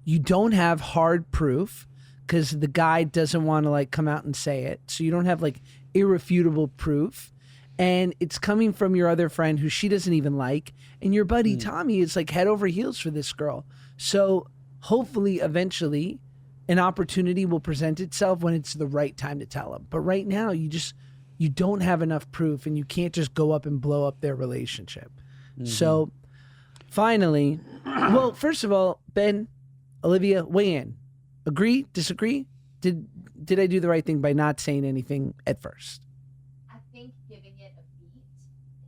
[SPEAKER 1] you don't have hard proof, because the guy doesn't want to like come out and say it. So you don't have like irrefutable proof. And it's coming from your other friend who she doesn't even like. And your buddy Tommy is like head over heels for this girl. So hopefully eventually an opportunity will present itself when it's the right time to tell him. But right now you don't have enough proof, and you can't just go up and blow up their relationship." So finally, well, first of all, Ben, Olivia, weigh in. Agree? Disagree? Did I do the right thing by not saying anything at first?
[SPEAKER 4] I think giving it a beat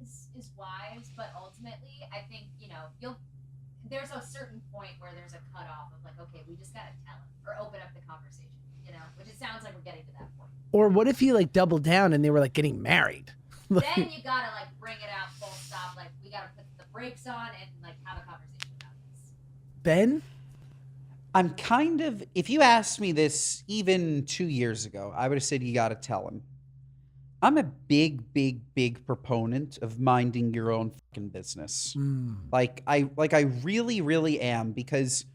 [SPEAKER 4] is wise, but ultimately, I think, there's a certain point where there's a cutoff of like, okay, we just gotta tell him or open up the conversation, which it sounds like we're getting to that point.
[SPEAKER 1] Or what if he like doubled down and they were like getting married?
[SPEAKER 4] Then you gotta like bring it out full stop. Like, we gotta put the brakes on and like have a conversation about this.
[SPEAKER 1] Ben?
[SPEAKER 2] I'm kind of, if you asked me this even 2 years ago, I would have said you got to tell him. I'm a big proponent of minding your own fucking business. Like I really, really am, because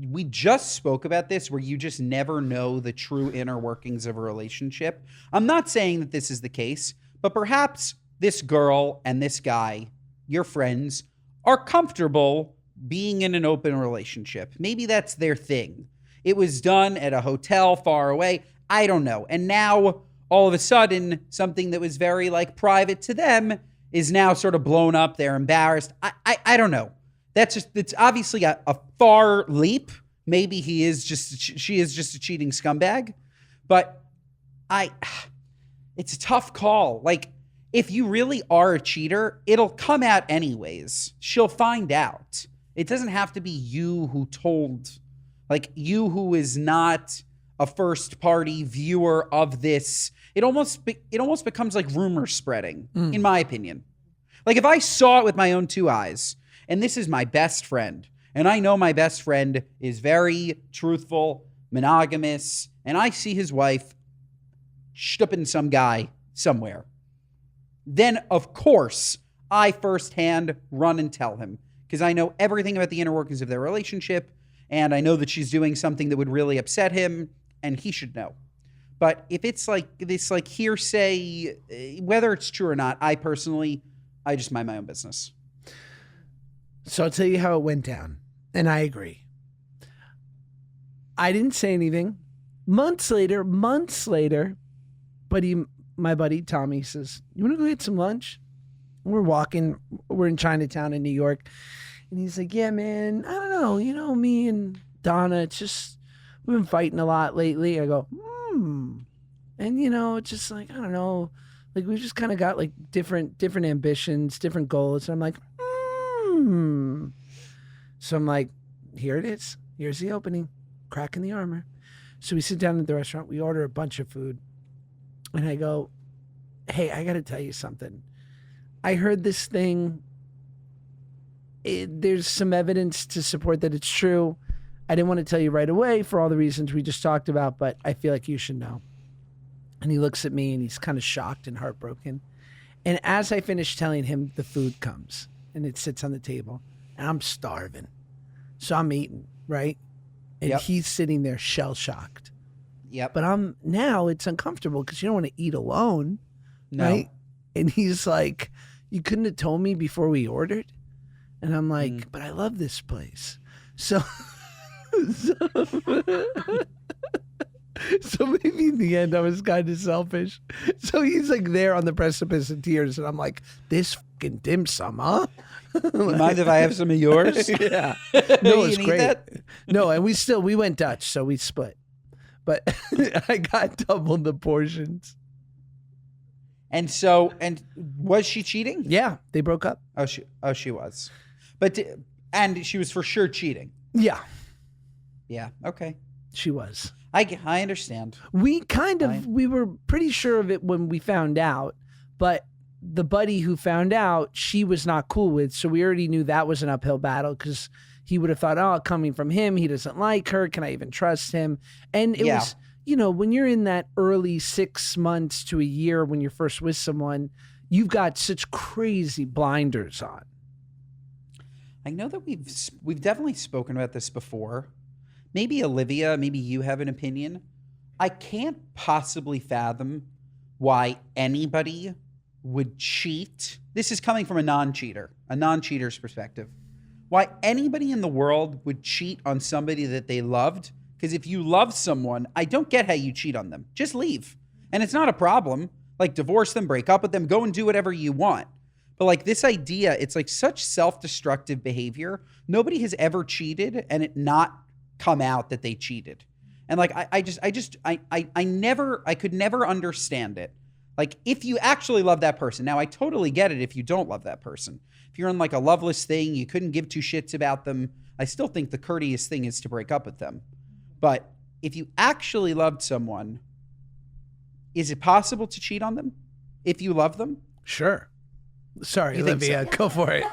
[SPEAKER 2] we just spoke about this, where you just never know the true inner workings of a relationship. I'm not saying that this is the case, but perhaps this girl and this guy, your friends, are comfortable being in an open relationship. Maybe that's their thing. It was done at a hotel far away. I don't know. And now all of a sudden, something that was very like private to them is now sort of blown up. They're embarrassed. I don't know. It's obviously a far leap. Maybe she is just a cheating scumbag, but it's a tough call. Like, if you really are a cheater, it'll come out anyways. She'll find out. It doesn't have to be you who told, like you who is not a first party viewer of this. It almost becomes like rumor spreading, in my opinion. Like if I saw it with my own two eyes, and this is my best friend, and I know my best friend is very truthful, monogamous, and I see his wife shtupping some guy somewhere, then of course I firsthand run and tell him, because I know everything about the inner workings of their relationship, and I know that she's doing something that would really upset him, and he should know. But if it's like this, like hearsay, whether it's true or not, I just mind my own business.
[SPEAKER 1] So I'll tell you how it went down, and I agree. I didn't say anything. Months later, my buddy Tommy says, "You want to go get some lunch?" We're walking. We're in Chinatown in New York, and he's like, "Yeah, man. I don't know. You know, me and Donna. It's just we've been fighting a lot lately." I go, and it's just like I don't know. Like we've just kind of got like different ambitions, different goals. And I'm like, So I'm like, here it is. Here's the opening. Cracking the armor. So we sit down at the restaurant. We order a bunch of food. And I go, hey, I got to tell you something. I heard this thing. There's some evidence to support that it's true. I didn't want to tell you right away for all the reasons we just talked about, but I feel like you should know. And he looks at me and he's kind of shocked and heartbroken. And as I finish telling him, the food comes and it sits on the table and I'm starving. So I'm eating, right? And he's sitting there shell shocked.
[SPEAKER 2] Yep.
[SPEAKER 1] But now it's uncomfortable because you don't want to eat alone, right? And he's like, you couldn't have told me before we ordered? And I'm like, but I love this place. So maybe in the end I was kind of selfish. So he's like there on the precipice of tears, and I'm like, this fucking dim sum, huh?
[SPEAKER 2] Mind if I have some of yours?
[SPEAKER 1] Yeah. No, it's
[SPEAKER 2] You need
[SPEAKER 1] great.
[SPEAKER 2] that?
[SPEAKER 1] No, and we went Dutch, so we split. But I got double the portions.
[SPEAKER 2] And was she cheating?
[SPEAKER 1] Yeah, they broke up.
[SPEAKER 2] Oh, she was. And she was for sure cheating.
[SPEAKER 1] Yeah,
[SPEAKER 2] Yeah. Okay.
[SPEAKER 1] she was.
[SPEAKER 2] I understand.
[SPEAKER 1] We were pretty sure of it when we found out, but the buddy who found out, she was not cool with, so we already knew that was an uphill battle because he would have thought, oh, coming from him, he doesn't like her. Can I even trust him? And it was, when you're in that early 6 months to a year when you're first with someone, you've got such crazy blinders on.
[SPEAKER 2] I know that we've definitely spoken about this before. Maybe Olivia, maybe you have an opinion. I can't possibly fathom why anybody would cheat. This is coming from a non-cheater's perspective. Why anybody in the world would cheat on somebody that they loved. Because if you love someone, I don't get how you cheat on them. Just leave. And it's not a problem. Like divorce them, break up with them, go and do whatever you want. But like this idea, it's like such self-destructive behavior. Nobody has ever cheated and it not come out that they cheated. And like, I could never understand it. Like if you actually love that person, now I totally get it if you don't love that person. If you're in like a loveless thing, you couldn't give two shits about them. I still think the courteous thing is to break up with them. But if you actually loved someone, is it possible to cheat on them if you love them?
[SPEAKER 1] Sure. Sorry,
[SPEAKER 2] You think
[SPEAKER 1] Olivia,
[SPEAKER 2] so?
[SPEAKER 1] go for it.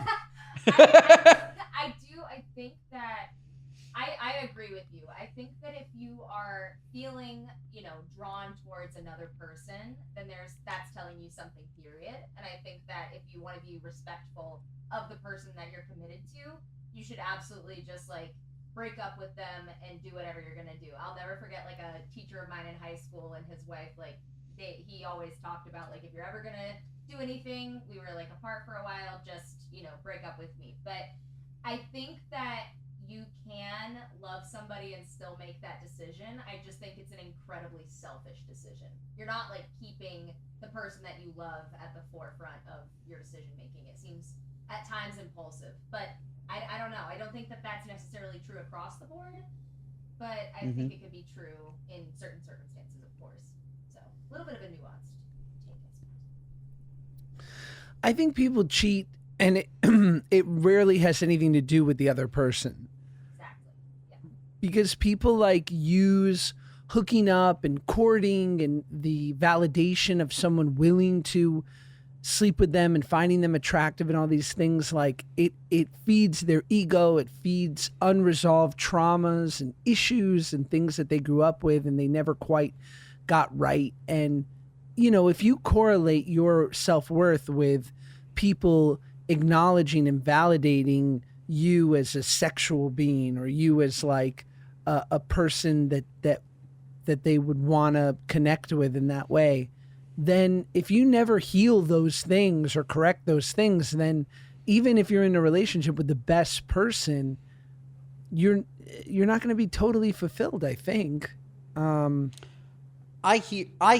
[SPEAKER 4] I do. I think that I agree with you. I think that if you are feeling, drawn towards another person, then that's telling you something, period. And I think that if you want to be respectful of the person that you're committed to, you should absolutely just like break up with them and do whatever you're gonna do. I'll never forget like a teacher of mine in high school and his wife, like he always talked about like if you're ever gonna do anything, we were like apart for a while, just break up with me. But I think that you can love somebody and still make that decision. I just think it's an incredibly selfish decision. You're not like keeping the person that you love at the forefront of your decision making. It seems at times impulsive, but I don't know. I don't think that that's necessarily true across the board, but I think it could be true in certain circumstances, of course. So a little bit of a nuanced take, I suppose.
[SPEAKER 1] I think people cheat And it it rarely has anything to do with the other person.
[SPEAKER 4] Exactly. Yeah.
[SPEAKER 1] Because people like use hooking up and courting and the validation of someone willing to sleep with them and finding them attractive and all these things, like it feeds their ego, it feeds unresolved traumas and issues and things that they grew up with and they never quite got right. And you know, if you correlate your self-worth with people acknowledging and validating you as a sexual being or you as like a person that they would want to connect with in that way, then if you never heal those things or correct those things, then even if you're in a relationship with the best person, you're not going to be totally fulfilled, I think.
[SPEAKER 2] I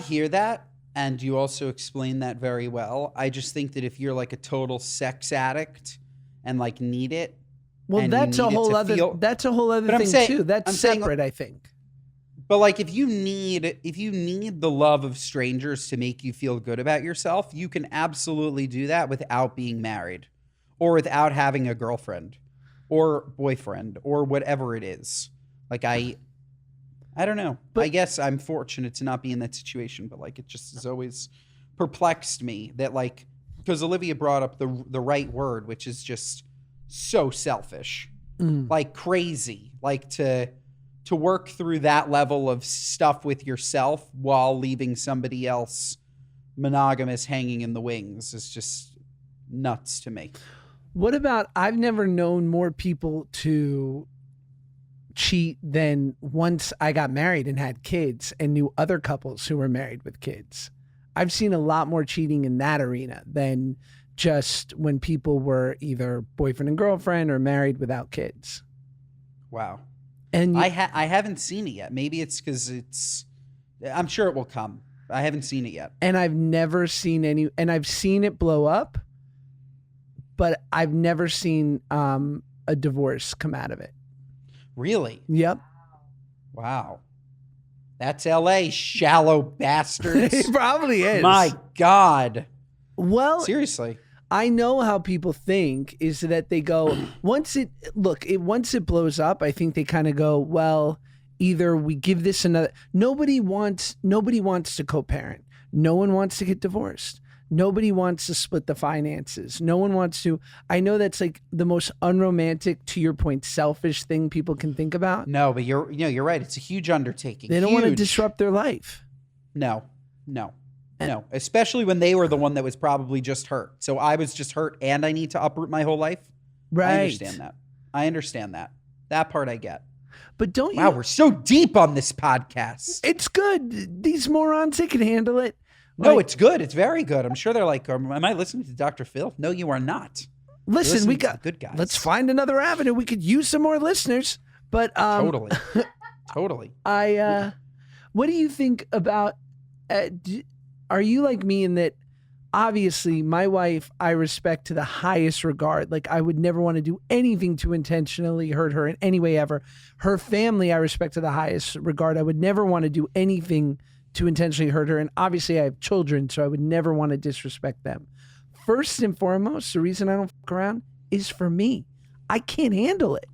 [SPEAKER 2] hear that, and you also explain that very well. I just think that if you're like a total sex addict and like need it,
[SPEAKER 1] well,
[SPEAKER 2] and
[SPEAKER 1] that's
[SPEAKER 2] you
[SPEAKER 1] a
[SPEAKER 2] need it
[SPEAKER 1] whole
[SPEAKER 2] to
[SPEAKER 1] other
[SPEAKER 2] feel-
[SPEAKER 1] that's a whole other
[SPEAKER 2] But I'm
[SPEAKER 1] thing
[SPEAKER 2] saying-
[SPEAKER 1] too. That's
[SPEAKER 2] I'm saying-
[SPEAKER 1] separate, I think.
[SPEAKER 2] But like if you need the love of strangers to make you feel good about yourself, you can absolutely do that without being married or without having a girlfriend or boyfriend or whatever it is. Like I don't know.
[SPEAKER 1] But-
[SPEAKER 2] I guess I'm fortunate to not be in that situation, but like it just has always perplexed me that like, because Olivia brought up the right word, which is just so selfish, like crazy, like to work through that level of stuff with yourself while leaving somebody else monogamous hanging in the wings is just nuts to me.
[SPEAKER 1] What about, I've never known more people to cheat than once I got married and had kids and knew other couples who were married with kids. I've seen a lot more cheating in that arena than just when people were either boyfriend and girlfriend or married without kids.
[SPEAKER 2] Wow.
[SPEAKER 1] And
[SPEAKER 2] I haven't seen it yet. Maybe it's because I'm sure it will come. I haven't seen it yet.
[SPEAKER 1] and I've never seen any, and I've seen it blow up, but I've never seen a divorce come out of it.
[SPEAKER 2] Really?
[SPEAKER 1] Yep.
[SPEAKER 2] Wow. That's LA, shallow bastards.
[SPEAKER 1] It probably is.
[SPEAKER 2] My God.
[SPEAKER 1] Well,
[SPEAKER 2] Seriously.
[SPEAKER 1] I know how people think is that they go, once it blows up, I think they kind of go, well, either we give this another. Nobody wants to co-parent. No one wants to get divorced. Nobody wants to split the finances. No one wants to. I know that's like the most unromantic, to your point, selfish thing people can think about.
[SPEAKER 2] No, but you're right. It's a huge undertaking.
[SPEAKER 1] They don't want to
[SPEAKER 2] Huge.
[SPEAKER 1] disrupt their life.
[SPEAKER 2] No. Especially when they were the one that was probably just hurt. So I was just hurt and I need to uproot my whole life.
[SPEAKER 1] Right.
[SPEAKER 2] I understand that. That part I get.
[SPEAKER 1] But don't you?
[SPEAKER 2] Wow, we're so deep on this podcast.
[SPEAKER 1] It's good. These morons, they can handle it.
[SPEAKER 2] No,
[SPEAKER 1] Like,
[SPEAKER 2] it's good. It's very good. I'm sure they're like, am I listening to Dr. Phil? No, you are not.
[SPEAKER 1] listen, we
[SPEAKER 2] listening to
[SPEAKER 1] got
[SPEAKER 2] the good guys.
[SPEAKER 1] Let's find another avenue. We could use some more listeners. But
[SPEAKER 2] Totally.
[SPEAKER 1] what do you think about? Are you like me in that? Obviously, my wife, I respect to the highest regard. Like, I would never want to do anything to intentionally hurt her in any way ever. Her family, I respect to the highest regard. I would never want to do anything to intentionally hurt her. And obviously, I have children, so I would never want to disrespect them. First and foremost, the reason I don't fuck around is for me. I can't handle it.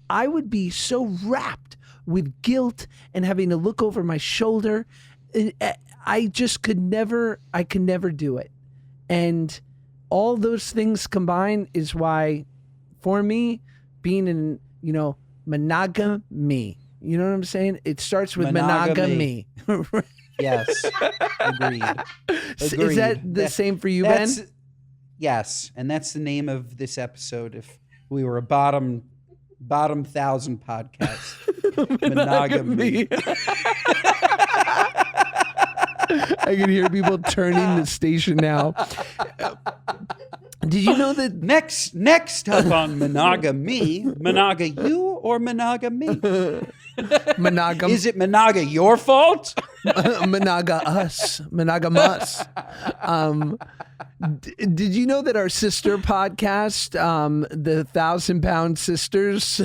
[SPEAKER 1] I would be so wrapped with guilt and having to look over my shoulder. I just could never do it. And all those things combined is why, for me, being in, monogamy, you know what I'm saying? It starts with monogamy.
[SPEAKER 2] Yes. Agreed.
[SPEAKER 1] Is that the same for you, Ben?
[SPEAKER 2] Yes. And that's the name of this episode. If we were a bottom 1,000 podcast. Monogamy.
[SPEAKER 1] I can hear people turning the station now. Did you know that
[SPEAKER 2] Next up on monogamy, monaga you or monogamy?
[SPEAKER 1] monogam
[SPEAKER 2] Is it monaga your fault?
[SPEAKER 1] monaga us, monogamous? Did you know that our sister podcast, the 1,000 Pound Sisters,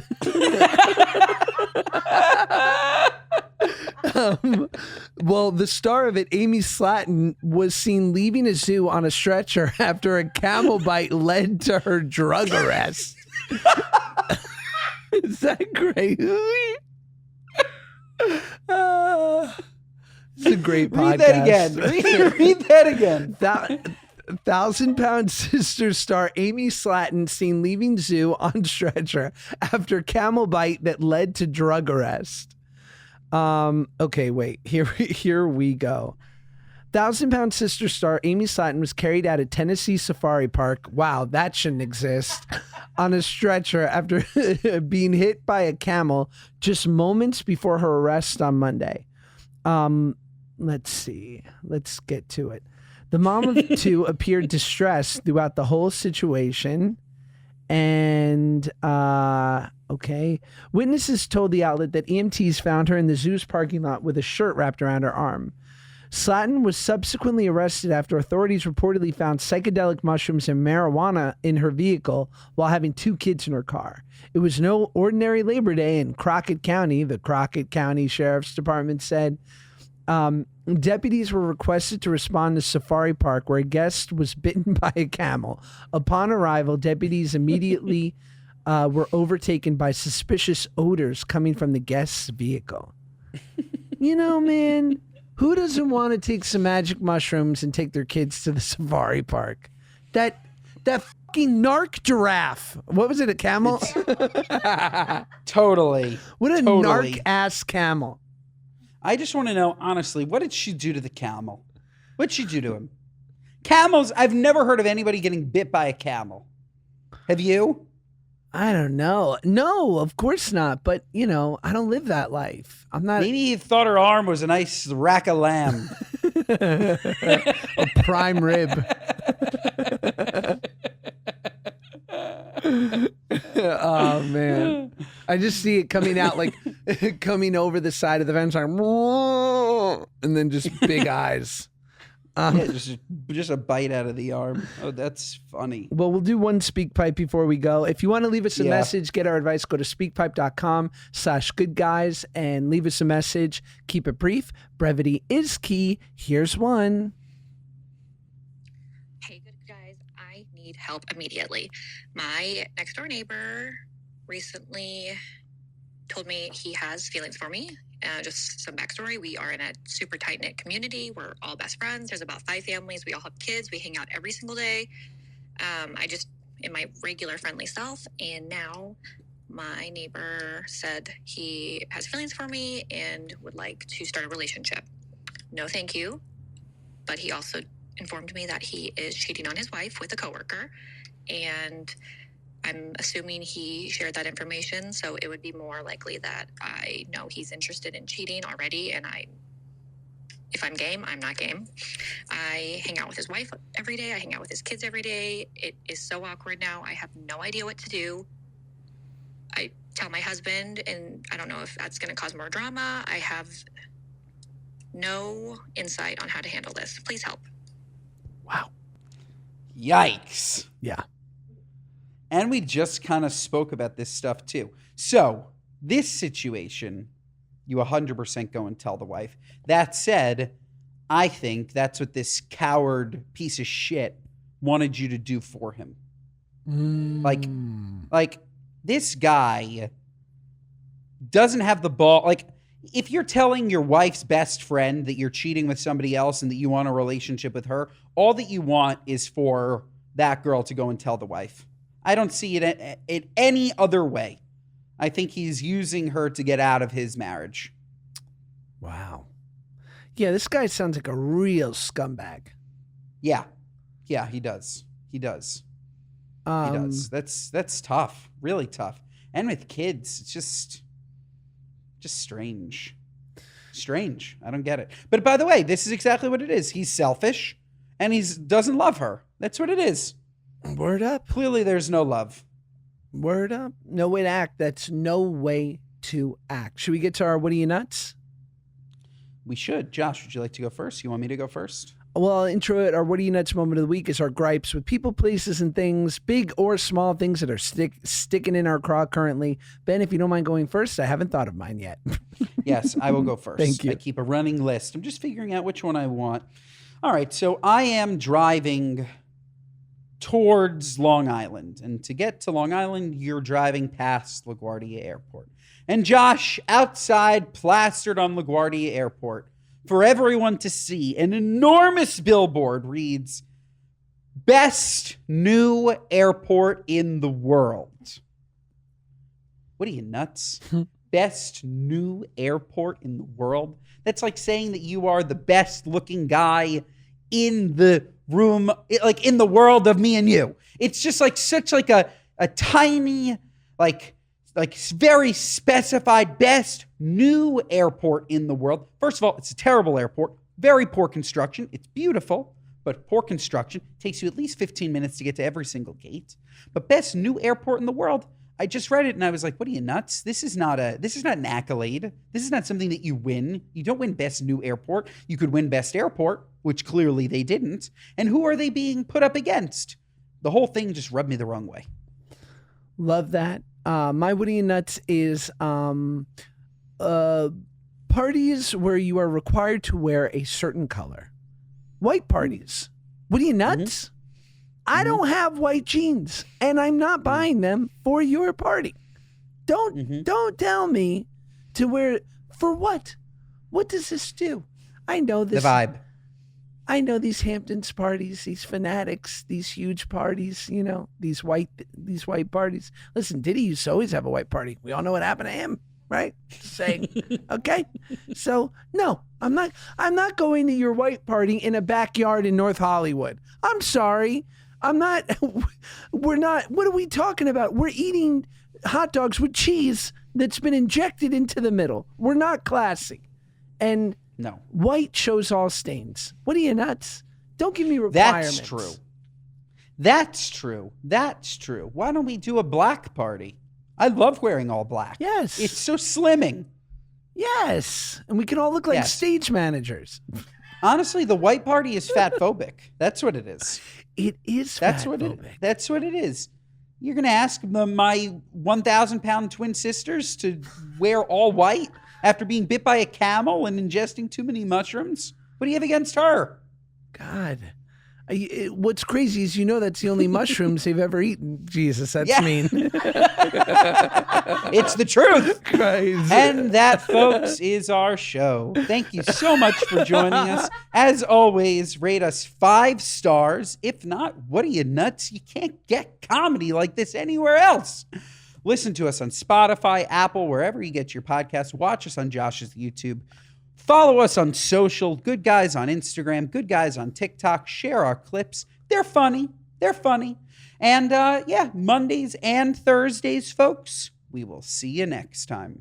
[SPEAKER 1] Well, the star of it, Amy Slatton, was seen leaving a zoo on a stretcher after a camel bite led to her drug arrest. Is that crazy? It's a great podcast.
[SPEAKER 2] Read that again. Read that again.
[SPEAKER 1] 1,000-pound sister star Amy Slatton seen leaving zoo on stretcher after camel bite that led to drug arrest. Okay, wait. Here we go. 1,000-pound sister star Amy Slatton was carried out of Tennessee Safari Park. Wow, that shouldn't exist. On a stretcher after being hit by a camel just moments before her arrest on Monday. Let's see. Let's get to it. The mom of two appeared distressed throughout the whole situation. And, okay. Witnesses told the outlet that EMTs found her in the zoo's parking lot with a shirt wrapped around her arm. Slatton was subsequently arrested after authorities reportedly found psychedelic mushrooms and marijuana in her vehicle while having 2 kids in her car. It was no ordinary Labor Day in Crockett County, the Crockett County Sheriff's Department said. Deputies were requested to respond to Safari Park where a guest was bitten by a camel. Upon arrival, deputies immediately were overtaken by suspicious odors coming from the guest's vehicle. You know, man, who doesn't want to take some magic mushrooms and take their kids to the safari park? That fucking narc giraffe. What was it, a camel?
[SPEAKER 2] Totally.
[SPEAKER 1] What a
[SPEAKER 2] Totally.
[SPEAKER 1] narc-ass camel.
[SPEAKER 2] I just want to know, honestly, what did she do to the camel? What'd she do to him? Camels, I've never heard of anybody getting bit by a camel. Have you?
[SPEAKER 1] I don't know. No, of course not. But, you know, I don't live that life. I'm not
[SPEAKER 2] Maybe he thought her arm was a nice rack of lamb.
[SPEAKER 1] a prime rib. Oh, man. I just see it coming out like coming over the side of the fence, like, and then just big eyes.
[SPEAKER 2] Yeah, just a bite out of the arm. Oh, that's funny.
[SPEAKER 1] Well, we'll do one speak pipe before we go. If you want to leave us a message, get our advice, go to speakpipe.com/goodguys and leave us a message. Keep it brief. Brevity is key. Here's one.
[SPEAKER 5] Hey, good guys, I need help immediately. My next door neighbor recently told me he has feelings for me. Just some backstory. We are in a super tight-knit community. We're all best friends. There's about 5 families. We all have kids. We hang out every single day. I just am my regular friendly self. And now my neighbor said he has feelings for me and would like to start a relationship. No, thank you. But he also informed me that he is cheating on his wife with a coworker. And I'm assuming he shared that information, so it would be more likely that I know he's interested in cheating already, and if I'm game, I'm not game. I hang out with his wife every day. I hang out with his kids every day. It is so awkward now. I have no idea what to do. I tell my husband, and I don't know if that's going to cause more drama. I have no insight on how to handle this. Please help.
[SPEAKER 1] Wow.
[SPEAKER 2] Yikes.
[SPEAKER 1] Yeah.
[SPEAKER 2] And we just kind of spoke about this stuff too. So this situation, you 100% go and tell the wife. That said, I think that's what this coward piece of shit wanted you to do for him. Like this guy doesn't have the ball. Like if you're telling your wife's best friend that you're cheating with somebody else and that you want a relationship with her, all that you want is for that girl to go and tell the wife. I don't see it in any other way. I think he's using her to get out of his marriage.
[SPEAKER 1] Wow. Yeah, this guy sounds like a real scumbag.
[SPEAKER 2] Yeah. Yeah, he does. He does. He does. That's tough. Really tough. And with kids, it's just strange. Strange. I don't get it. But by the way, this is exactly what it is. He's selfish and he doesn't love her. That's what it is.
[SPEAKER 1] Word up.
[SPEAKER 2] Clearly, there's no love.
[SPEAKER 1] Word up. No way to act. That's no way to act. Should we get to our What Are You Nuts?
[SPEAKER 2] We should. Josh, would you like to go first? You want me to go first?
[SPEAKER 1] Well, I'll intro it. Our What Are You Nuts moment of the week is our gripes with people, places, and things, big or small things that are sticking in our craw currently. Ben, if you don't mind going first, I haven't thought of mine yet.
[SPEAKER 2] Yes, I will go first.
[SPEAKER 1] Thank you.
[SPEAKER 2] I keep a running list. I'm just figuring out which one I want. All right, so I am driving towards Long Island. And to get to Long Island, you're driving past LaGuardia Airport. And Josh, outside, plastered on LaGuardia Airport, for everyone to see, an enormous billboard reads, "Best New Airport in the World." What are you, nuts? Best new airport in the world? That's like saying that you are the best looking guy in the room, like in the world of me and you. It's just like such like a tiny, like very specified best new airport in the world. First of all, it's a terrible airport, very poor construction. It's beautiful, but poor construction. Takes you at least 15 minutes to get to every single gate. But best new airport in the world. I just read it and I was like, what are you, nuts? This is not an accolade. This is not something that you win. You don't win best new airport. You could win best airport, which clearly they didn't. And who are they being put up against? The whole thing just rubbed me the wrong way.
[SPEAKER 1] Love that. My What Are You Nuts is parties where you are required to wear a certain color. White parties. What are you, nuts? Mm-hmm. I don't have white jeans, and I'm not buying them for your party. Don't tell me to wear for what? What does this do? I know this.
[SPEAKER 2] The vibe.
[SPEAKER 1] I know these Hamptons parties, these fanatics, these huge parties, you know, these white parties. Listen, Diddy used to always have a white party. We all know what happened to him, right? Just saying. Okay. So no, I'm not going to your white party in a backyard in North Hollywood. I'm sorry. I'm not, we're not, what are we talking about? We're eating hot dogs with cheese that's been injected into the middle. We're not classy. And
[SPEAKER 2] no,
[SPEAKER 1] white shows all stains. What are you, nuts? Don't give me requirements.
[SPEAKER 2] That's true. Why don't we do a black party? I love wearing all black.
[SPEAKER 1] Yes.
[SPEAKER 2] It's so slimming.
[SPEAKER 1] Yes. And we can all look like stage managers.
[SPEAKER 2] Honestly, the white party is fat phobic. That's what it is.
[SPEAKER 1] It is
[SPEAKER 2] That's what it is. You're going to ask my 1,000-pound twin sisters to wear all white after being bit by a camel and ingesting too many mushrooms? What do you have against her?
[SPEAKER 1] God. What's crazy is that's the only mushrooms they've ever eaten. Jesus, that's mean.
[SPEAKER 2] It's the truth.
[SPEAKER 1] Crazy.
[SPEAKER 2] And that, folks, is our show. Thank you so much for joining us. As always, rate us 5 stars. If not, what are you, nuts? You can't get comedy like this anywhere else. Listen to us on Spotify, Apple, wherever you get your podcasts. Watch us on Josh's YouTube. Follow us on social, Good Guys on Instagram, Good Guys on TikTok. Share our clips. They're funny. And Mondays and Thursdays, folks, we will see you next time.